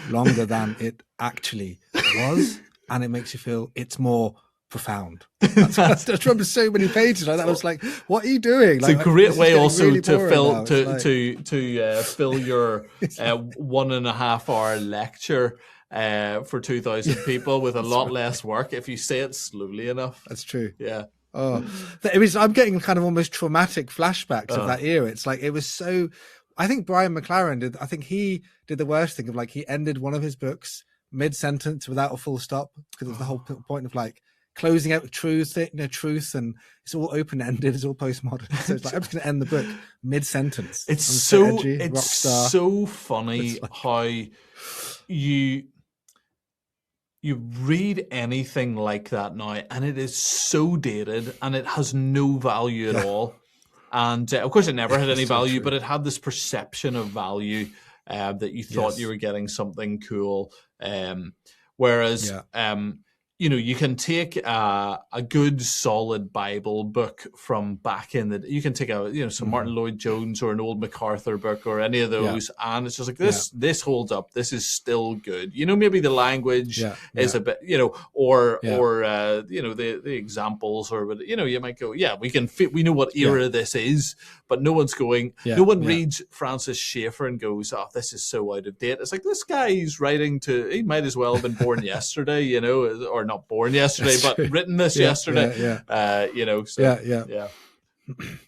longer than it actually was, and it makes you feel it's more profound. I remember so many pages like that. I was like, "What are you doing?" It's a great way also really to fill to fill your 1.5 hour lecture for 2,000 people with a lot less work if you say it slowly enough. That's true. Yeah. Oh, I'm getting kind of almost traumatic flashbacks of that era. It's like it was so. I think Brian McLaren did. I think he did the worst thing of like he ended one of his books mid-sentence without a full stop because of the whole point of like closing out with truth, and it's all open-ended, it's all postmodern. So it's like I'm just going to end the book mid-sentence. It's so funny how you read anything like that now, and it is so dated, and it has no value at all. And of course, it never had any value, but it had this perception of value that you thought you were getting something cool. Whereas you can take a good solid Bible book from back in the. You can take some Martin Lloyd-Jones or an old MacArthur book or any of those, and it's just like this. This holds up. This is still good. Maybe the language is a bit, or the examples, or you might go, we can fit. We know what era this is, but no one's going. No one reads Francis Schaefer and goes, "Oh, this is so out of date." It's like this guy's writing to. He might as well have been born yesterday, or not born yesterday, but written this yesterday.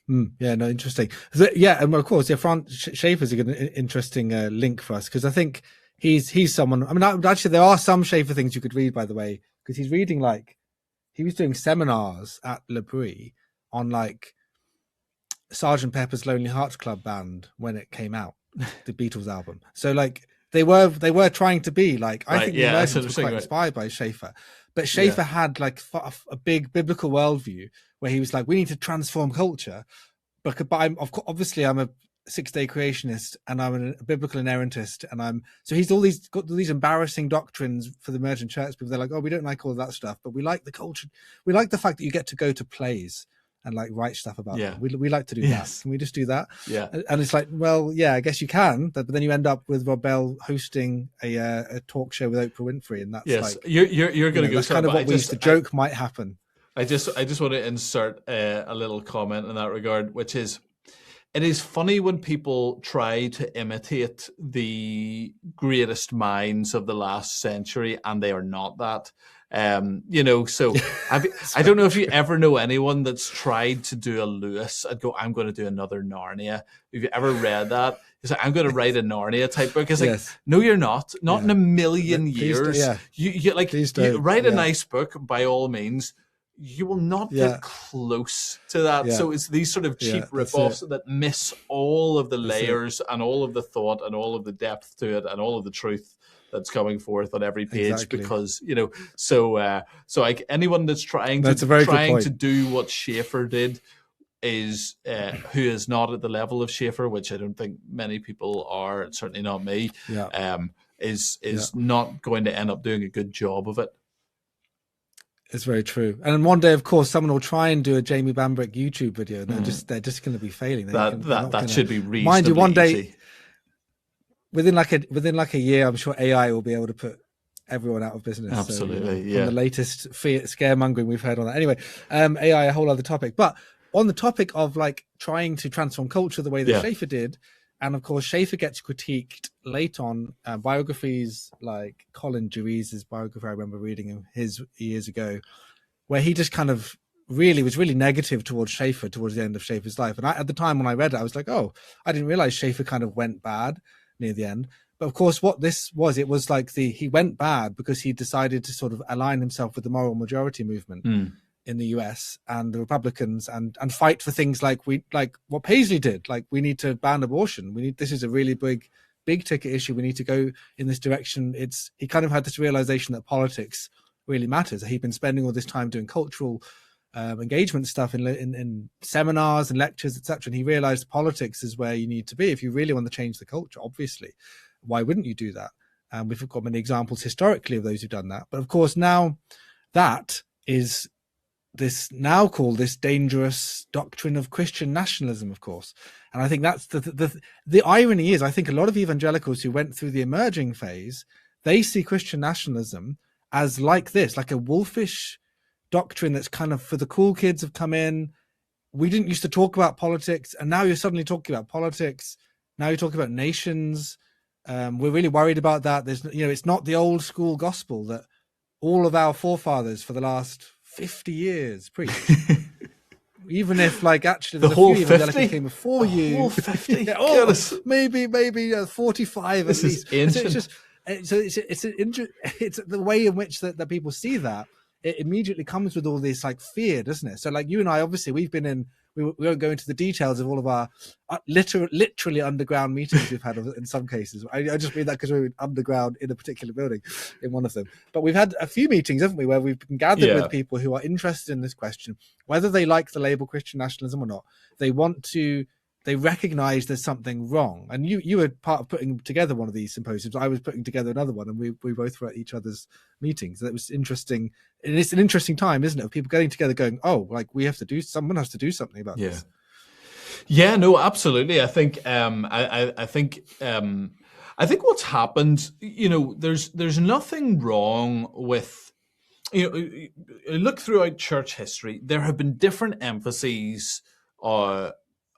No, interesting. And of course, Francis Schaefer's a good, interesting link for us because I think he's someone. I mean, actually, there are some Schaefer things you could read, by the way, because he's reading he was doing seminars at Le Brie on Sgt. Pepper's Lonely Hearts Club Band when it came out, the Beatles album. So they were trying to be I think the Emergents were quite inspired by Schaefer. But Schaefer had a big biblical worldview where he was like, we need to transform culture. But I'm a 6-day creationist and I'm a biblical inerrantist. And so he's got all these embarrassing doctrines for the emergent church people. They're like, oh, we don't like all of that stuff, but we like the culture. We like the fact that you get to go to plays and write stuff about them. We like to do that. Can we just do that? Yeah. And it's like, well, yeah, I guess you can, but then you end up with Rob Bell hosting a talk show with Oprah Winfrey, and that's you're going to go. That's kind of what we used to joke might happen. I just want to insert a little comment in that regard, which is it is funny when people try to imitate the greatest minds of the last century, and they are not that. So I don't know if you ever know anyone that's tried to do a Lewis and go, I'm going to do another Narnia. Have you ever read that? He's like, I'm going to write a Narnia type book. It's like, no, you're not. Not in a million years. You write a nice book by all means. You will not get close to that. Yeah. So it's these sort of cheap rip-offs that miss all of the layers and all of the thought and all of the depth to it and all of the truth that's coming forth on every page. Because, anyone that's trying to do what Schaefer did is who is not at the level of Schaefer, which I don't think many people are, certainly not me, is not going to end up doing a good job of it. It's very true. And one day, of course, someone will try and do a Jamie Bambrick YouTube video, and they're just going to be failing. That should be reasonably mind you, one day, easy. within like a year, I'm sure AI will be able to put everyone out of business. Absolutely, From the latest scaremongering we've heard on that. Anyway, AI, a whole other topic. But on the topic of like trying to transform culture the way that Schaefer did, and of course, Schaefer gets critiqued late on. Biographies like Colin Duree's biography, I remember reading his years ago, where he just kind of was really negative towards Schaefer towards the end of Schaefer's life. And at the time when I read it, I was like, oh, I didn't realize Schaefer kind of went bad near the end. But of course, what this was, it was like he went bad because he decided to sort of align himself with the moral majority movement in the US and the Republicans and fight for things like what Paisley did. Like, we need to ban abortion. This is a really big ticket issue. We need to go in this direction. He kind of had this realization that politics really matters. He'd been spending all this time doing cultural engagement stuff in seminars and lectures, etc. And he realized politics is where you need to be if you really want to change the culture. Obviously, why wouldn't you do that? And we've got many examples historically of those who've done that. But of course, now that is this now called this dangerous doctrine of Christian nationalism, of course. And I think that's the irony is, I think a lot of evangelicals who went through the emerging phase, they see Christian nationalism as like this, like a wolfish doctrine that's kind of for the cool kids have come in. We didn't used to talk about politics, and now you're suddenly talking about politics. Now you're talking about nations. We're really worried about that. It's not the old school gospel that all of our forefathers for the last 50 years preached. Even if, like, actually there's the whole a few 50 came before you. Whole 50. maybe 45 this at least. Is ancient. It's the way in which that people see that. It immediately comes with all this like fear, doesn't it? So like you and I, obviously we won't go into the details of all of our literally underground meetings we've had in some cases. I just mean that because we were underground in a particular building in one of them. But we've had a few meetings, haven't we, where we've been gathered with people who are interested in this question, whether they like the label Christian nationalism or not. They recognize there's something wrong. And you were part of putting together one of these symposiums. I was putting together another one, and we both were at each other's meetings. That was interesting. And it's an interesting time, isn't it? Of people getting together going, oh, like someone has to do something about this. Yeah, no, absolutely. I think I think what's happened, there's nothing wrong with, look throughout church history, there have been different emphases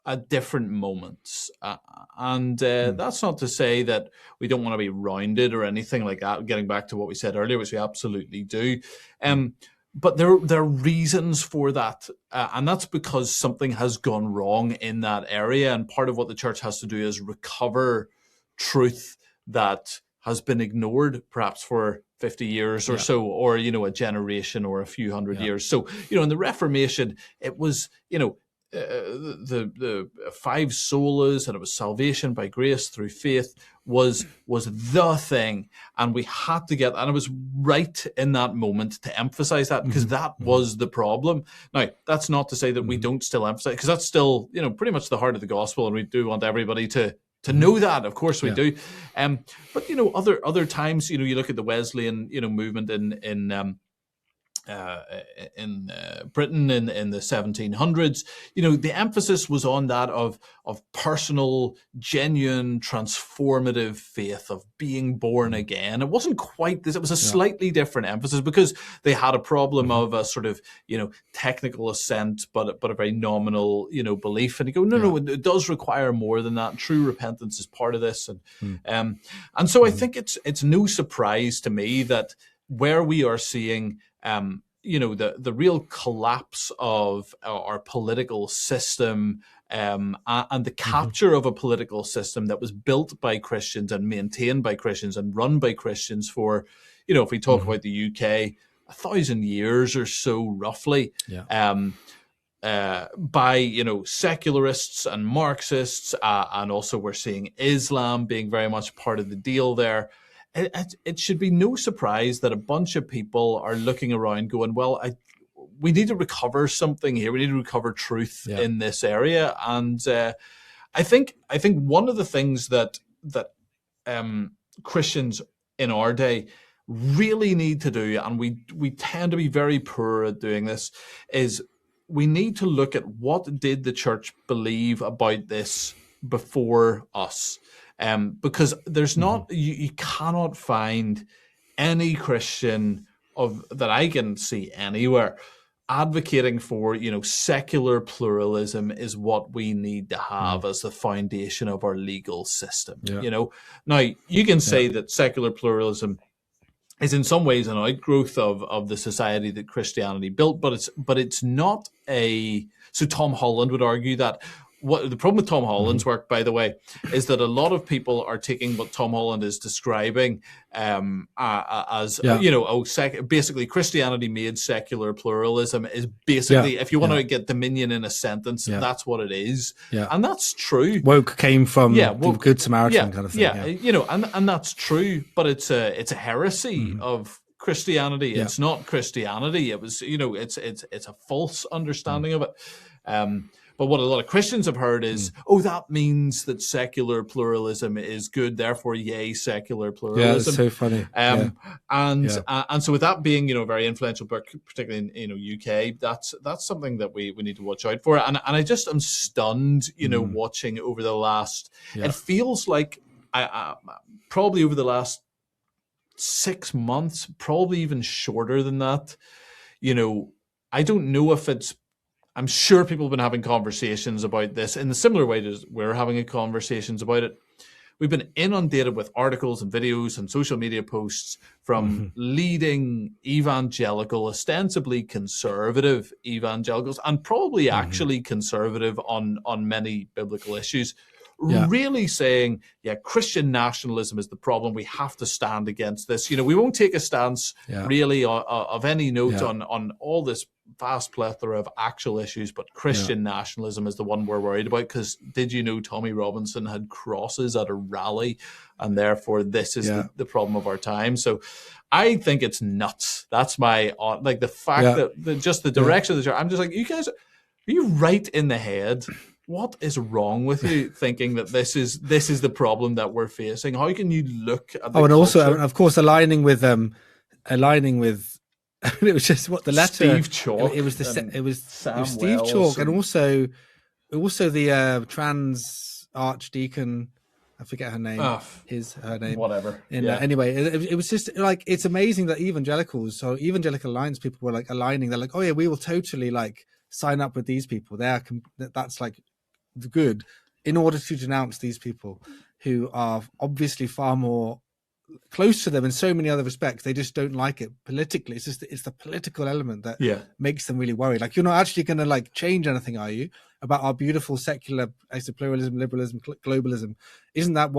at different moments. That's not to say that we don't want to be rounded or anything like that, getting back to what we said earlier, which we absolutely do. But there are reasons for that. And that's because something has gone wrong in that area. And part of what the church has to do is recover truth that has been ignored perhaps for 50 years or so, or, a generation or a few hundred years. So, in the Reformation, it was, the five solas, and it was salvation by grace through faith was the thing, and we had to get, and it was right in that moment to emphasize that, because that was the problem. Now, that's not to say that we don't still emphasize, because that's still pretty much the heart of the gospel, and we do want everybody to know that, of course we do. But other times, you look at the Wesleyan movement Britain in the 1700s, you know, the emphasis was on that of personal, genuine, transformative faith, of being born again. It wasn't quite this; it was a slightly different emphasis because they had a problem of a sort of, you know, technical assent, but a very nominal, you know, belief. And you go, no, it does require more than that. True repentance is part of this, and so I think it's no surprise to me that where we are seeing you know, the real collapse of our political system and the capture of a political system that was built by Christians and maintained by Christians and run by Christians for, you know, if we talk about the UK, 1,000 years or so roughly, by, you know, secularists and Marxists, and also we're seeing Islam being very much part of the deal there. It should be no surprise that a bunch of people are looking around going, well, we need to recover something here. We need to recover truth in this area. And I think one of the things that Christians in our day really need to do, and we tend to be very poor at doing this, is we need to look at what did the church believe about this before us. Because there's not, you cannot find any Christian that I can see anywhere advocating for, you know, secular pluralism is what we need to have as the foundation of our legal system. You know, now you can say that secular pluralism is in some ways an outgrowth of the society that Christianity built, but it's not a. So Tom Holland would argue that. What the problem with Tom Holland's work, by the way, is that a lot of people are taking what Tom Holland is describing as, you know, basically Christianity made secular pluralism is basically, if you want to get dominion in a sentence, that's what it is. And that's true. Woke came from the Good Samaritan kind of thing. You know, and that's true, but it's a heresy of Christianity. It's not Christianity. It was, you know, it's a false understanding of it. But what a lot of Christians have heard is, that means that secular pluralism is good, therefore, yay, secular pluralism. Yeah, it's so funny. And so with that being, you know, a very influential book, particularly in, you know, UK, that's something that we need to watch out for. And I just am stunned, you know, watching over the last, it feels like I probably over the last 6 months, probably even shorter than that, you know, I don't know if I'm sure people have been having conversations about this in the similar way as we're having conversations about it. We've been inundated with articles and videos and social media posts from leading evangelical, ostensibly conservative evangelicals, and probably actually conservative on many biblical issues, really saying, Christian nationalism is the problem. We have to stand against this. You know, we won't take a stance really of any note on all this vast plethora of actual issues, but Christian nationalism is the one we're worried about, because did you know Tommy Robinson had crosses at a rally, and therefore this is the problem of our time? So I think it's nuts. That's my, like, the fact that just the direction of the church, I'm just like, you guys, are you right in the head? What is wrong with you thinking that this is the problem that we're facing? How can you look at the and culture? Also, of course, aligning with it was just what the letter. Steve Chalk. It was Steve Chalk, and also the trans archdeacon. I forget her name. Her name. Whatever. Anyway, it was just like, it's amazing that evangelicals, so Evangelical Alliance people were like aligning. They're like, oh yeah, we will totally like sign up with these people. That's like the good, in order to denounce these people who are obviously far more close to them in so many other respects. They just don't like it politically. It's the political element that makes them really worried. Like, you're not actually going to like change anything, are you, about our beautiful secular pluralism, liberalism, globalism? Isn't that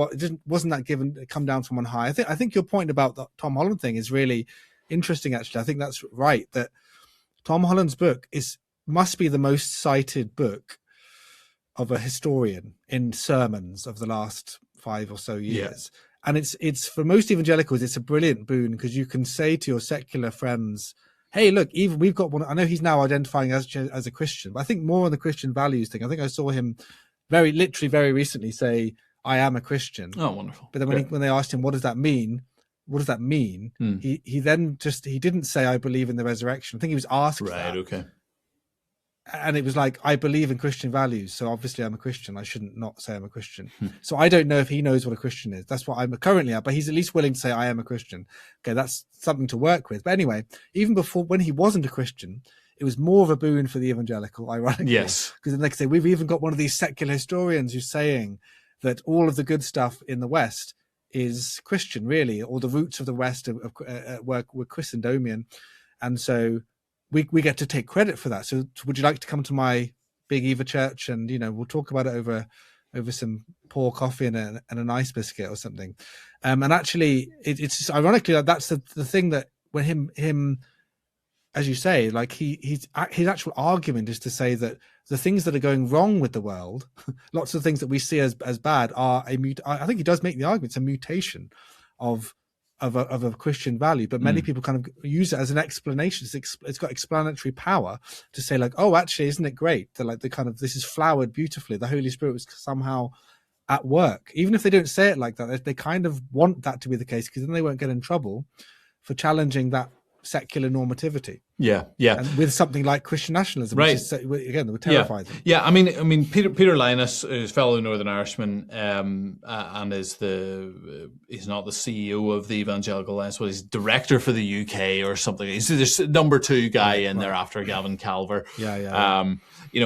wasn't that come down from on high? I think your point about the Tom Holland thing is really interesting. Actually, I think that's right. That Tom Holland's book must be the most cited book of a historian in sermons of the last 5 or so years. And it's for most evangelicals, it's a brilliant boon, because you can say to your secular friends, hey, look, even we've got one. I know he's now identifying as a Christian, but I think more on the Christian values thing. I think I saw him very recently say, I am a Christian. Oh, wonderful. But then when they asked him, what does that mean? what does that mean? He then he didn't say, I believe in the resurrection. I think he was asked that. Okay. And it was like, I believe in Christian values, so obviously I'm a Christian. I shouldn't not say I'm a Christian. So I don't know if he knows what a Christian is. That's what I'm currently at, but he's at least willing to say I am a Christian. Okay, that's something to work with. But anyway, even before, when he wasn't a Christian, it was more of a boon for the evangelical, ironically. Yes. Because then they could say, we've even got one of these secular historians who's saying that all of the good stuff in the West is Christian, really, or the roots of the West were Christendomian. And so we get to take credit for that. So would you like to come to my big Eva church and, we'll talk about it over some poor coffee and an ice biscuit or something. And actually it's just ironically, like, that's the thing that when him, as you say, like his actual argument is to say that the things that are going wrong with the world, lots of things that we see as bad are I think he does make the argument, it's a mutation of a Christian value, but many people kind of use it as an explanation. It's got explanatory power to say, like, oh, actually, isn't it great that, like, this is flowered beautifully. The Holy Spirit was somehow at work, even if they don't say it like that. They kind of want that to be the case, because then they won't get in trouble for challenging that secular normativity. Yeah. And with something like Christian nationalism, right? Which is, again, that would terrify them. Yeah. I mean, Peter Linus is a fellow Northern Irishman, and he's not the CEO of the Evangelical Alliance, but he's director for the UK or something. He's the number 2 guy in there after Gavin Calver. Yeah.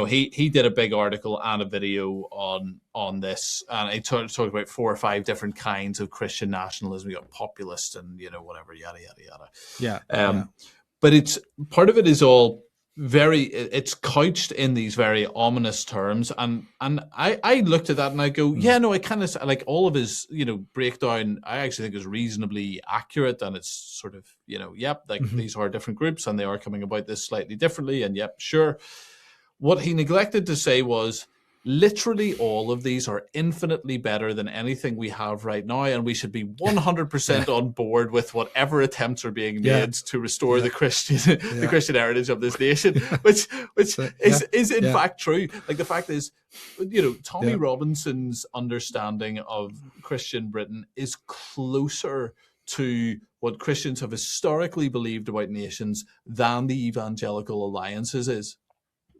He did a big article and a video on this, and he talked about 4 or 5 different kinds of Christian nationalism. You got populist and whatever, yada yada yada. Yeah. But it's part of it is all it's couched in these very ominous terms, and I looked at that and I go, I kind of like all of his breakdown. I actually think is reasonably accurate, and it's sort of these are different groups and they are coming about this slightly differently, and sure. What he neglected to say was, literally all of these are infinitely better than anything we have right now, and we should be 100% on board with whatever attempts are being made to restore the Christian heritage of this nation, which is in fact true. Like, the fact is, Tommy Robinson's understanding of Christian Britain is closer to what Christians have historically believed about nations than the evangelical alliances is.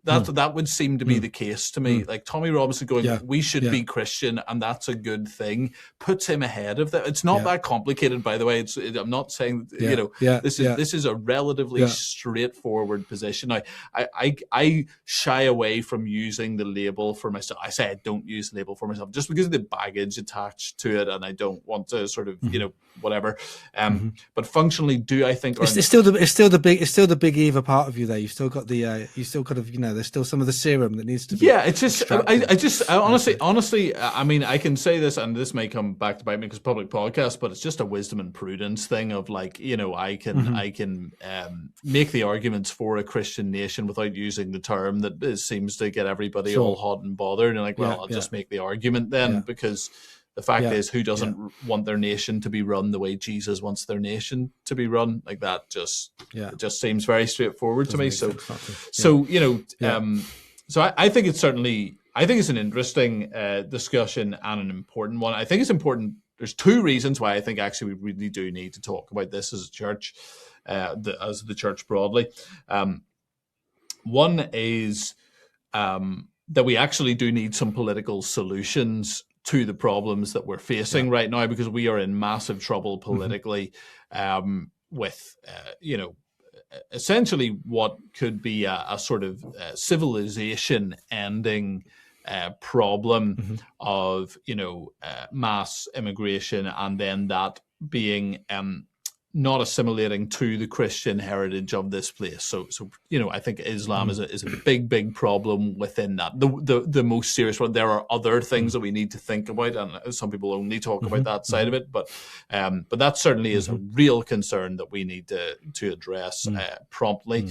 That would seem to be the case to me. Like, Tommy Robinson going, we should be Christian, and that's a good thing, puts him ahead of that. It's not that complicated, by the way. I'm not saying this is a relatively straightforward position. Now, I shy away from using the label for myself. I say I don't use the label for myself just because of the baggage attached to it, and I don't want to sort of whatever. But functionally, do I think it's still the big Eva part of you there? You've still got the you still kind of there's still some of the serum that needs to be. Yeah, it's just I honestly, I mean, I can say this, and this may come back to bite me because public podcast, but it's just a wisdom and prudence thing of, like, I can make the arguments for a Christian nation without using the term that seems to get everybody all hot and bothered, and like, I'll just make the argument then because. The fact is, who doesn't want their nation to be run the way Jesus wants their nation to be run? Like, that it just seems very straightforward to me. So I think it's an interesting discussion and an important one. I think it's important. There's 2 reasons why I think actually we really do need to talk about this as a church, as the church broadly. One is that we actually do need some political solutions to the problems that we're facing right now, because we are in massive trouble politically with, essentially what could be a sort of civilization ending problem of, mass immigration, and then that being not assimilating to the Christian heritage of this place. So I think Islam is a big problem within that. The most serious one. There are other things that we need to think about, and some people only talk about that side of it. But that certainly is a real concern that we need to address promptly.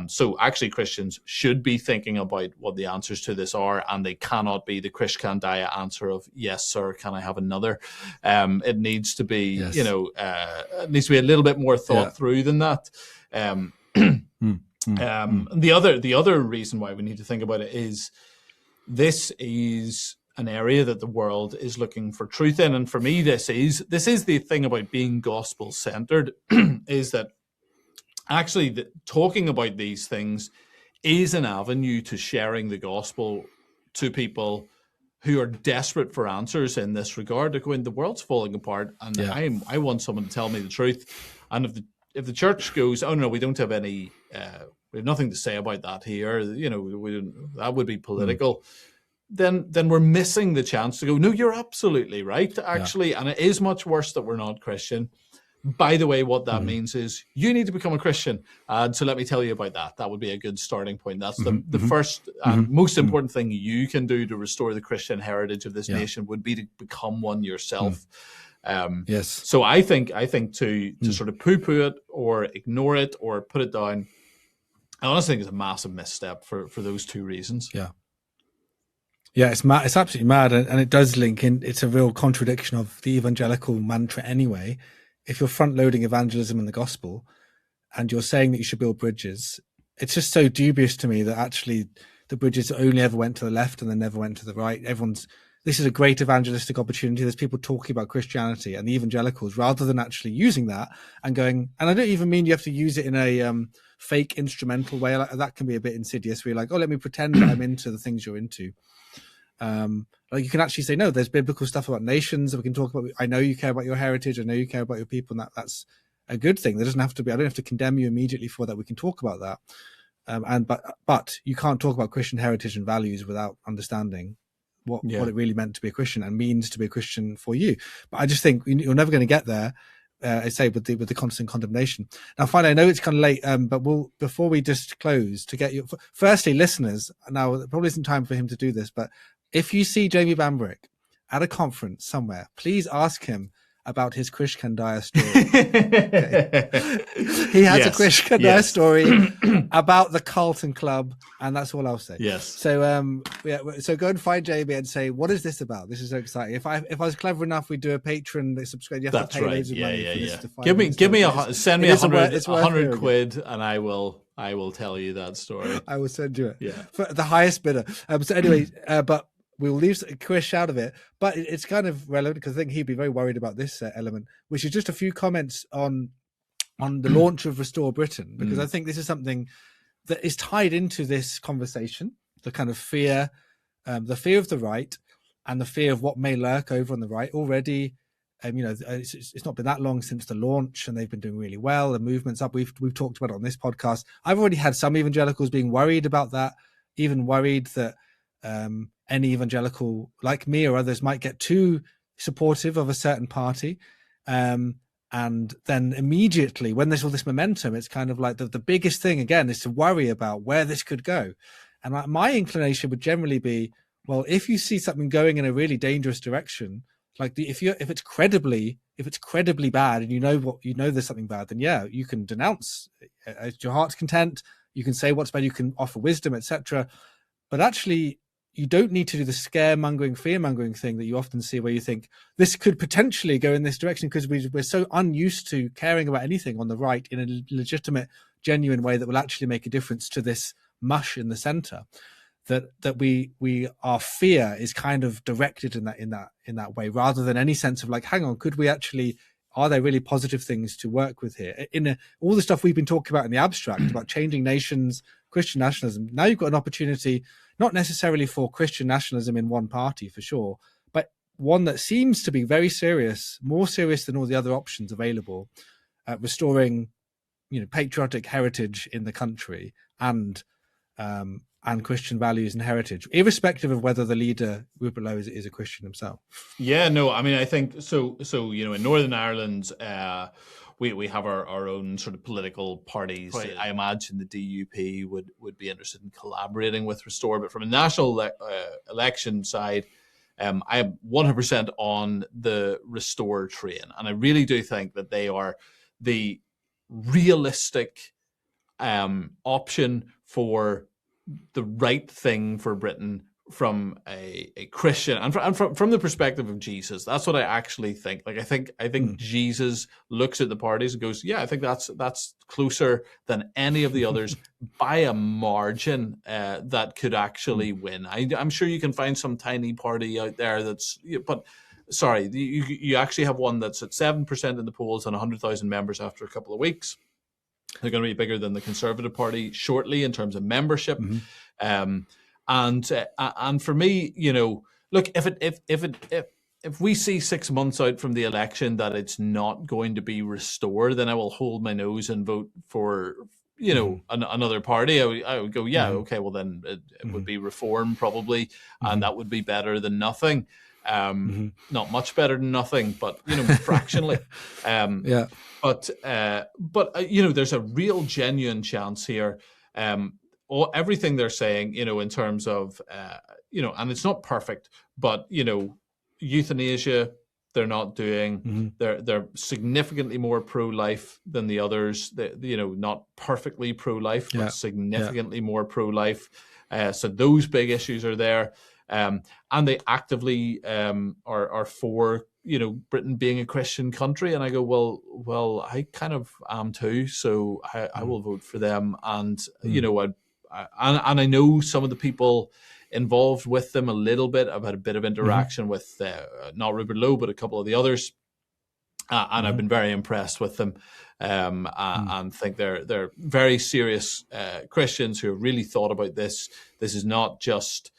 So actually, Christians should be thinking about what the answers to this are, and they cannot be the Krish Kandaya answer of "Yes, sir, can I have another?" It needs to be, it needs to be a little bit more thought through than that. The other reason why we need to think about it is this is an area that the world is looking for truth in. And for me, this is the thing about being gospel centered, is that actually talking about these things is an avenue to sharing the gospel to people who are desperate for answers in this regard. They're going, the world's falling apart, and I want someone to tell me the truth. And if the church goes, oh no, we don't have any, we have nothing to say about that here, that would be political. Then we're missing the chance to go, no, you're absolutely right, actually, and it is much worse that we're not Christian. By the way, what that means is you need to become a Christian. So let me tell you about that. That would be a good starting point. That's the first and most important thing you can do to restore the Christian heritage of this nation would be to become one yourself. Yes. So I think to sort of poo-poo it or ignore it or put it down, I honestly think it's a massive misstep for those two reasons. Yeah. Yeah, it's mad. It's absolutely mad, and it does link in. It's a real contradiction of the evangelical mantra anyway. If you're front-loading evangelism and the gospel, and you're saying that you should build bridges, it's just so dubious to me that actually the bridges only ever went to the left and then never went to the right. This is a great evangelistic opportunity. There's people talking about Christianity and the evangelicals, rather than actually using that and going, and I don't even mean you have to use it in a fake instrumental way. Like, that can be a bit insidious, where you're like, oh, let me pretend that I'm into the things you're into. Like you can actually say, no, there's biblical stuff about nations that we can talk about. I know you care about your heritage. I know you care about your people, and that's a good thing. There doesn't have to be, I don't have to condemn you immediately for that. We can talk about that. But you can't talk about Christian heritage and values without understanding what it really meant to be a Christian and means to be a Christian for you. But I just think you're never going to get there, I say, with the constant condemnation. Now, finally, I know it's kind of late, but before we just close, to get you, firstly, listeners, now there probably isn't time for him to do this, but if you see Jamie Bambrick at a conference somewhere, please ask him about his Krish Kandiah story. Okay. He has a Krish Kandiah story about the Carlton Club, and that's all I'll say. Yes. So so go and find Jamie and say, what is this about? This is so exciting. If I was clever enough, we'd do a Patreon subscribe. You have to pay loads of money for this to find. Send me 100 quid, and I will tell you that story. I will send you it. Yeah. For the highest bidder. So anyway, but we'll leave Krish out of it, but it's kind of relevant because I think he'd be very worried about this element, which is just a few comments on the launch of Restore Britain, because I think this is something that is tied into this conversation, the kind of fear, the fear of the right and the fear of what may lurk over on the right already. It's not been that long since the launch, and they've been doing really well. The movement's up. We've talked about it on this podcast. I've already had some evangelicals being worried about that, even worried that any evangelical like me or others might get too supportive of a certain party. And then immediately when there's all this momentum, it's kind of like the biggest thing again is to worry about where this could go. And my inclination would generally be, well, if you see something going in a really dangerous direction, like if it's credibly bad and you know there's something bad, then you can denounce at your heart's content. You can say what's bad, you can offer wisdom, etc. But actually, you don't need to do the scaremongering, fear-mongering thing that you often see, where you think this could potentially go in this direction, because we're so unused to caring about anything on the right in a legitimate, genuine way that will actually make a difference to this mush in the center. That our fear is kind of directed in that way, rather than any sense of like, hang on, are there really positive things to work with here? All the stuff we've been talking about in the abstract about changing nations, Christian nationalism. Now you've got an opportunity, not necessarily for Christian nationalism in one party for sure, but one that seems to be very serious, more serious than all the other options available, restoring, patriotic heritage in the country and Christian values and heritage, irrespective of whether the leader group below is a Christian himself. Yeah, no, I mean, I think so. In Northern Ireland, we have our own sort of political parties. Right. I imagine the DUP would be interested in collaborating with Restore, but from a national election side, I am 100% on the Restore train, and I really do think that they are the realistic option for the right thing for Britain from a Christian and from the perspective of Jesus. That's what I actually think. Like, I think Jesus looks at the parties and goes, yeah, I think that's closer than any of the others by a margin that could actually win. I'm sure you can find some tiny party out there but sorry, you actually have one that's at 7% in the polls and 100,000 members after a couple of weeks. They're going to be bigger than the Conservative Party shortly in terms of membership. And for me, look, if we see 6 months out from the election that it's not going to be restored, then I will hold my nose and vote for another party. I would go, yeah, okay, well then it would be Reform probably, and that would be better than nothing. Not much better than nothing, but fractionally. But there's a real genuine chance here. Everything they're saying, in terms of, and it's not perfect, but, euthanasia, they're not doing. They're significantly more pro-life than the others. Not perfectly pro-life, but significantly more pro-life. So those big issues are there. And they actively are for, Britain being a Christian country. And I go, well, I kind of am too. So I will vote for them. And, and I know some of the people involved with them a little bit. I've had a bit of interaction with not Rupert Lowe, but a couple of the others, and I've been very impressed with them, and think they're very serious Christians who have really thought about this. This is not just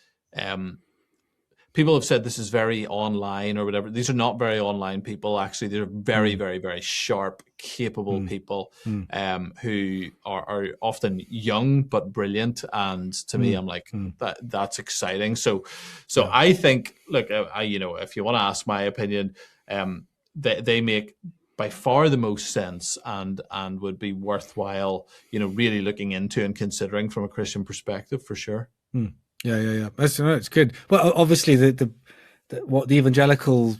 people have said this is very online or whatever. These are not very online people. Actually, they're very, very, very sharp, capable people who are often young but brilliant. And to me, I'm like, that's exciting. So I think, look, if you want to ask my opinion, they make by far the most sense and would be worthwhile, really looking into and considering from a Christian perspective for sure. Yeah. That's good. Well, obviously, what the evangelical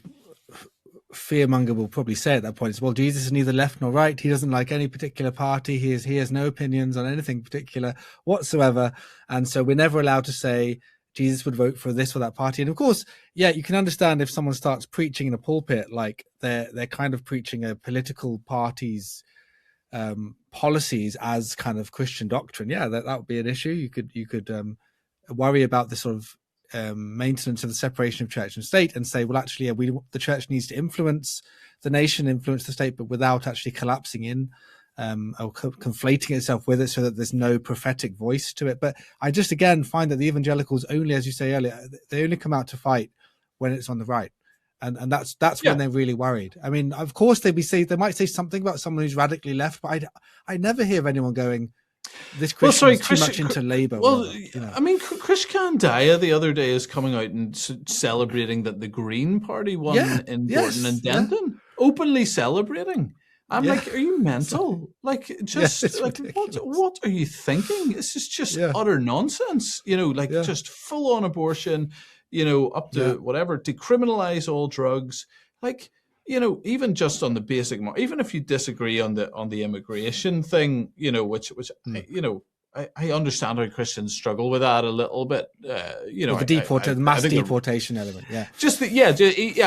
fearmonger will probably say at that point is, well, Jesus is neither left nor right. He doesn't like any particular party. He has no opinions on anything particular whatsoever. And so we're never allowed to say Jesus would vote for this or that party. And of course, you can understand if someone starts preaching in a pulpit, like they're kind of preaching a political party's policies as kind of Christian doctrine. Yeah, that would be an issue. You could worry about the sort of maintenance of the separation of church and state and say, well, actually, the church needs to influence the nation, influence the state, but without actually collapsing in or conflating itself with it so that there's no prophetic voice to it. But I just, again, find that the evangelicals only, as you say earlier, they only come out to fight when it's on the right. And that's when they're really worried. I mean, of course, they might say something about someone who's radically left, but I never hear of anyone going, this Christian is too much into Labour. Well, I mean, Christian Daya the other day is coming out and celebrating that the Green Party won in Gorton and Denton, openly celebrating. I'm like, are you mental? Like, just like, what are you thinking? This is just utter nonsense. Just full on abortion. Up to whatever, decriminalize all drugs. Like, even just on the basic, even if you disagree on the immigration thing, which I understand how Christians struggle with that a little bit. The mass deportation element. Yeah.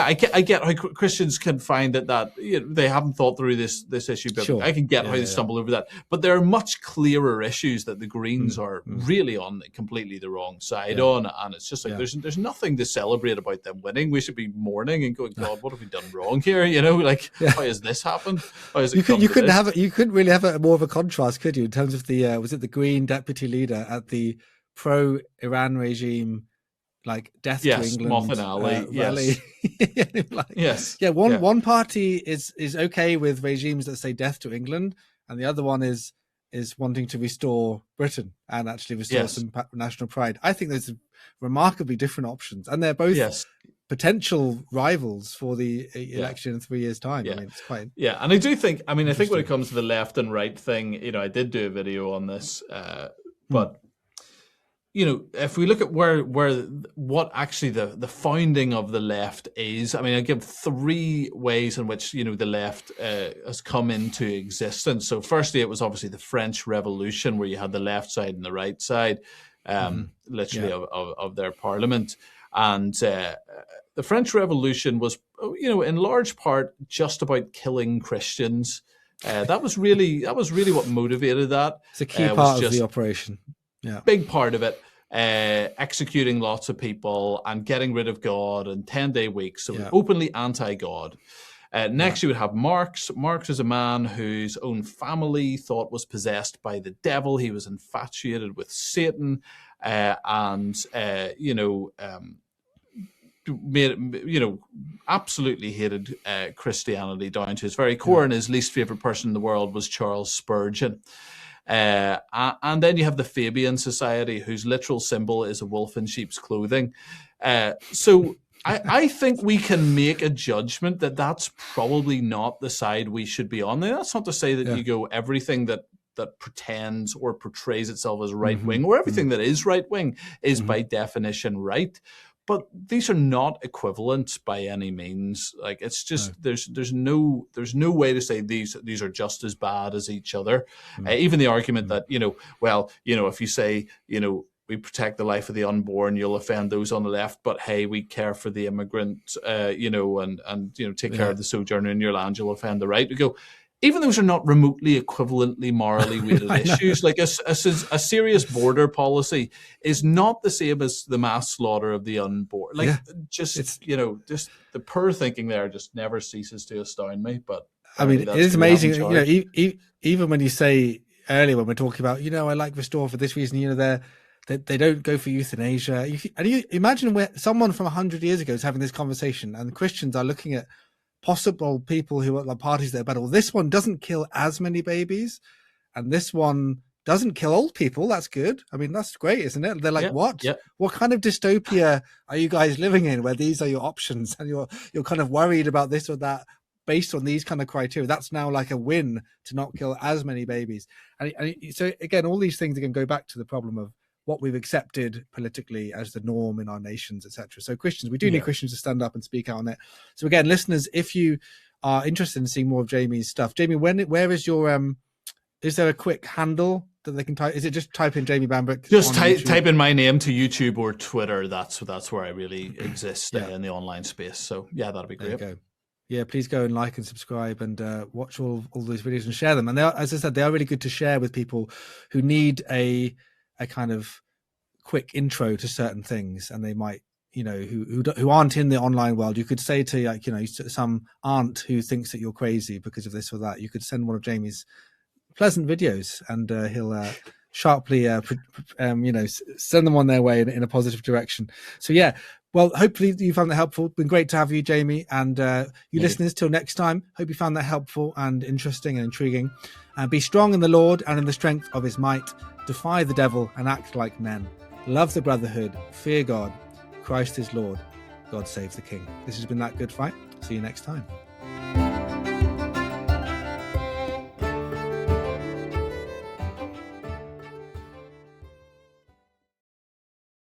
I get how Christians can find that they haven't thought through this issue, but I can get how they stumble over that. But there are much clearer issues that the Greens are really on completely the wrong side on, and it's just like there's nothing to celebrate about them winning. We should be mourning and going, God, what have we done wrong here? How has this happened? You couldn't really have a more of a contrast, could you? In terms of the was it the Green deputy leader at the pro-Iran regime, like death to England Moffin Alley, rally. One party is okay with regimes that say death to England, and the other one is wanting to restore Britain and actually restore some national pride. I think those are remarkably different options, and they're both potential rivals for the election in 3 years' time. I mean, it's quite and I do think. I mean, I think when it comes to the left and right thing, I did do a video on this, but if we look at what actually the founding of the left is, I mean, I give 3 ways in which, the left has come into existence. So firstly, it was obviously the French Revolution, where you had the left side and the right side, literally of their parliament. And the French Revolution was, in large part just about killing Christians. That was really what motivated that. It's a key part of the operation. Yeah, big part of it. Executing lots of people and getting rid of God and 10-day weeks. So openly anti-God. Next, you would have Marx. Marx is a man whose own family thought was possessed by the devil. He was infatuated with Satan, absolutely hated Christianity down to his very core, and his least favorite person in the world was Charles Spurgeon. And then you have the Fabian Society, whose literal symbol is a wolf in sheep's clothing. So I think we can make a judgment that that's probably not the side we should be on. Now, that's not to say that you go everything that pretends or portrays itself as right-wing, or everything that is right-wing is by definition right. But these are not equivalent by any means. Like, it's just there's no way to say these are just as bad as each other. Even the argument that if you say we protect the life of the unborn, you'll offend those on the left. But hey, we care for the immigrant, and take care of the sojourner in your land, you'll offend the right. We go. Even those are not remotely equivalently morally weighted issues. Like a serious border policy is not the same as the mass slaughter of the unborn. Just the poor thinking there just never ceases to astound me. But I mean, it is amazing. Even when you say earlier when we're talking about, I like Restore for this reason. They don't go for euthanasia. And you imagine where someone from 100 years ago is having this conversation, and Christians are looking at possible people who are like parties that are better. Well, this one doesn't kill as many babies, and this one doesn't kill old people. That's good. I mean, that's great, isn't it? They're like, what? Yeah. What kind of dystopia are you guys living in, where these are your options, and you're kind of worried about this or that based on these kind of criteria? That's now like a win to not kill as many babies. And so again, all these things are going to go back to the problem of what we've accepted politically as the norm in our nations, etc. So Christians, we do need Christians to stand up and speak out on it. So again, listeners, if you are interested in seeing more of Jamie's stuff, Jamie, where is your is there a quick handle that they can type? Is it just type in Jamie Bambrick? Just type in my name to YouTube or Twitter. That's where I really exist in the online space. So that'll be great. There you go. Yeah, please go and like and subscribe and watch all those videos and share them. And they are, as I said, they are really good to share with people who need a kind of quick intro to certain things, and they might, who aren't in the online world. You could say to some aunt who thinks that you're crazy because of this or that, you could send one of Jamie's pleasant videos, and he'll sharply send them on their way in a positive direction. So well, hopefully you found that helpful. It's been great to have you, Jamie, and you listeners, till next time, hope you found that helpful and interesting and intriguing. Be strong in the Lord and in the strength of his might. Defy the devil and act like men. Love the brotherhood. Fear God. Christ is Lord. God save the King. This has been That Good Fight. See you next time.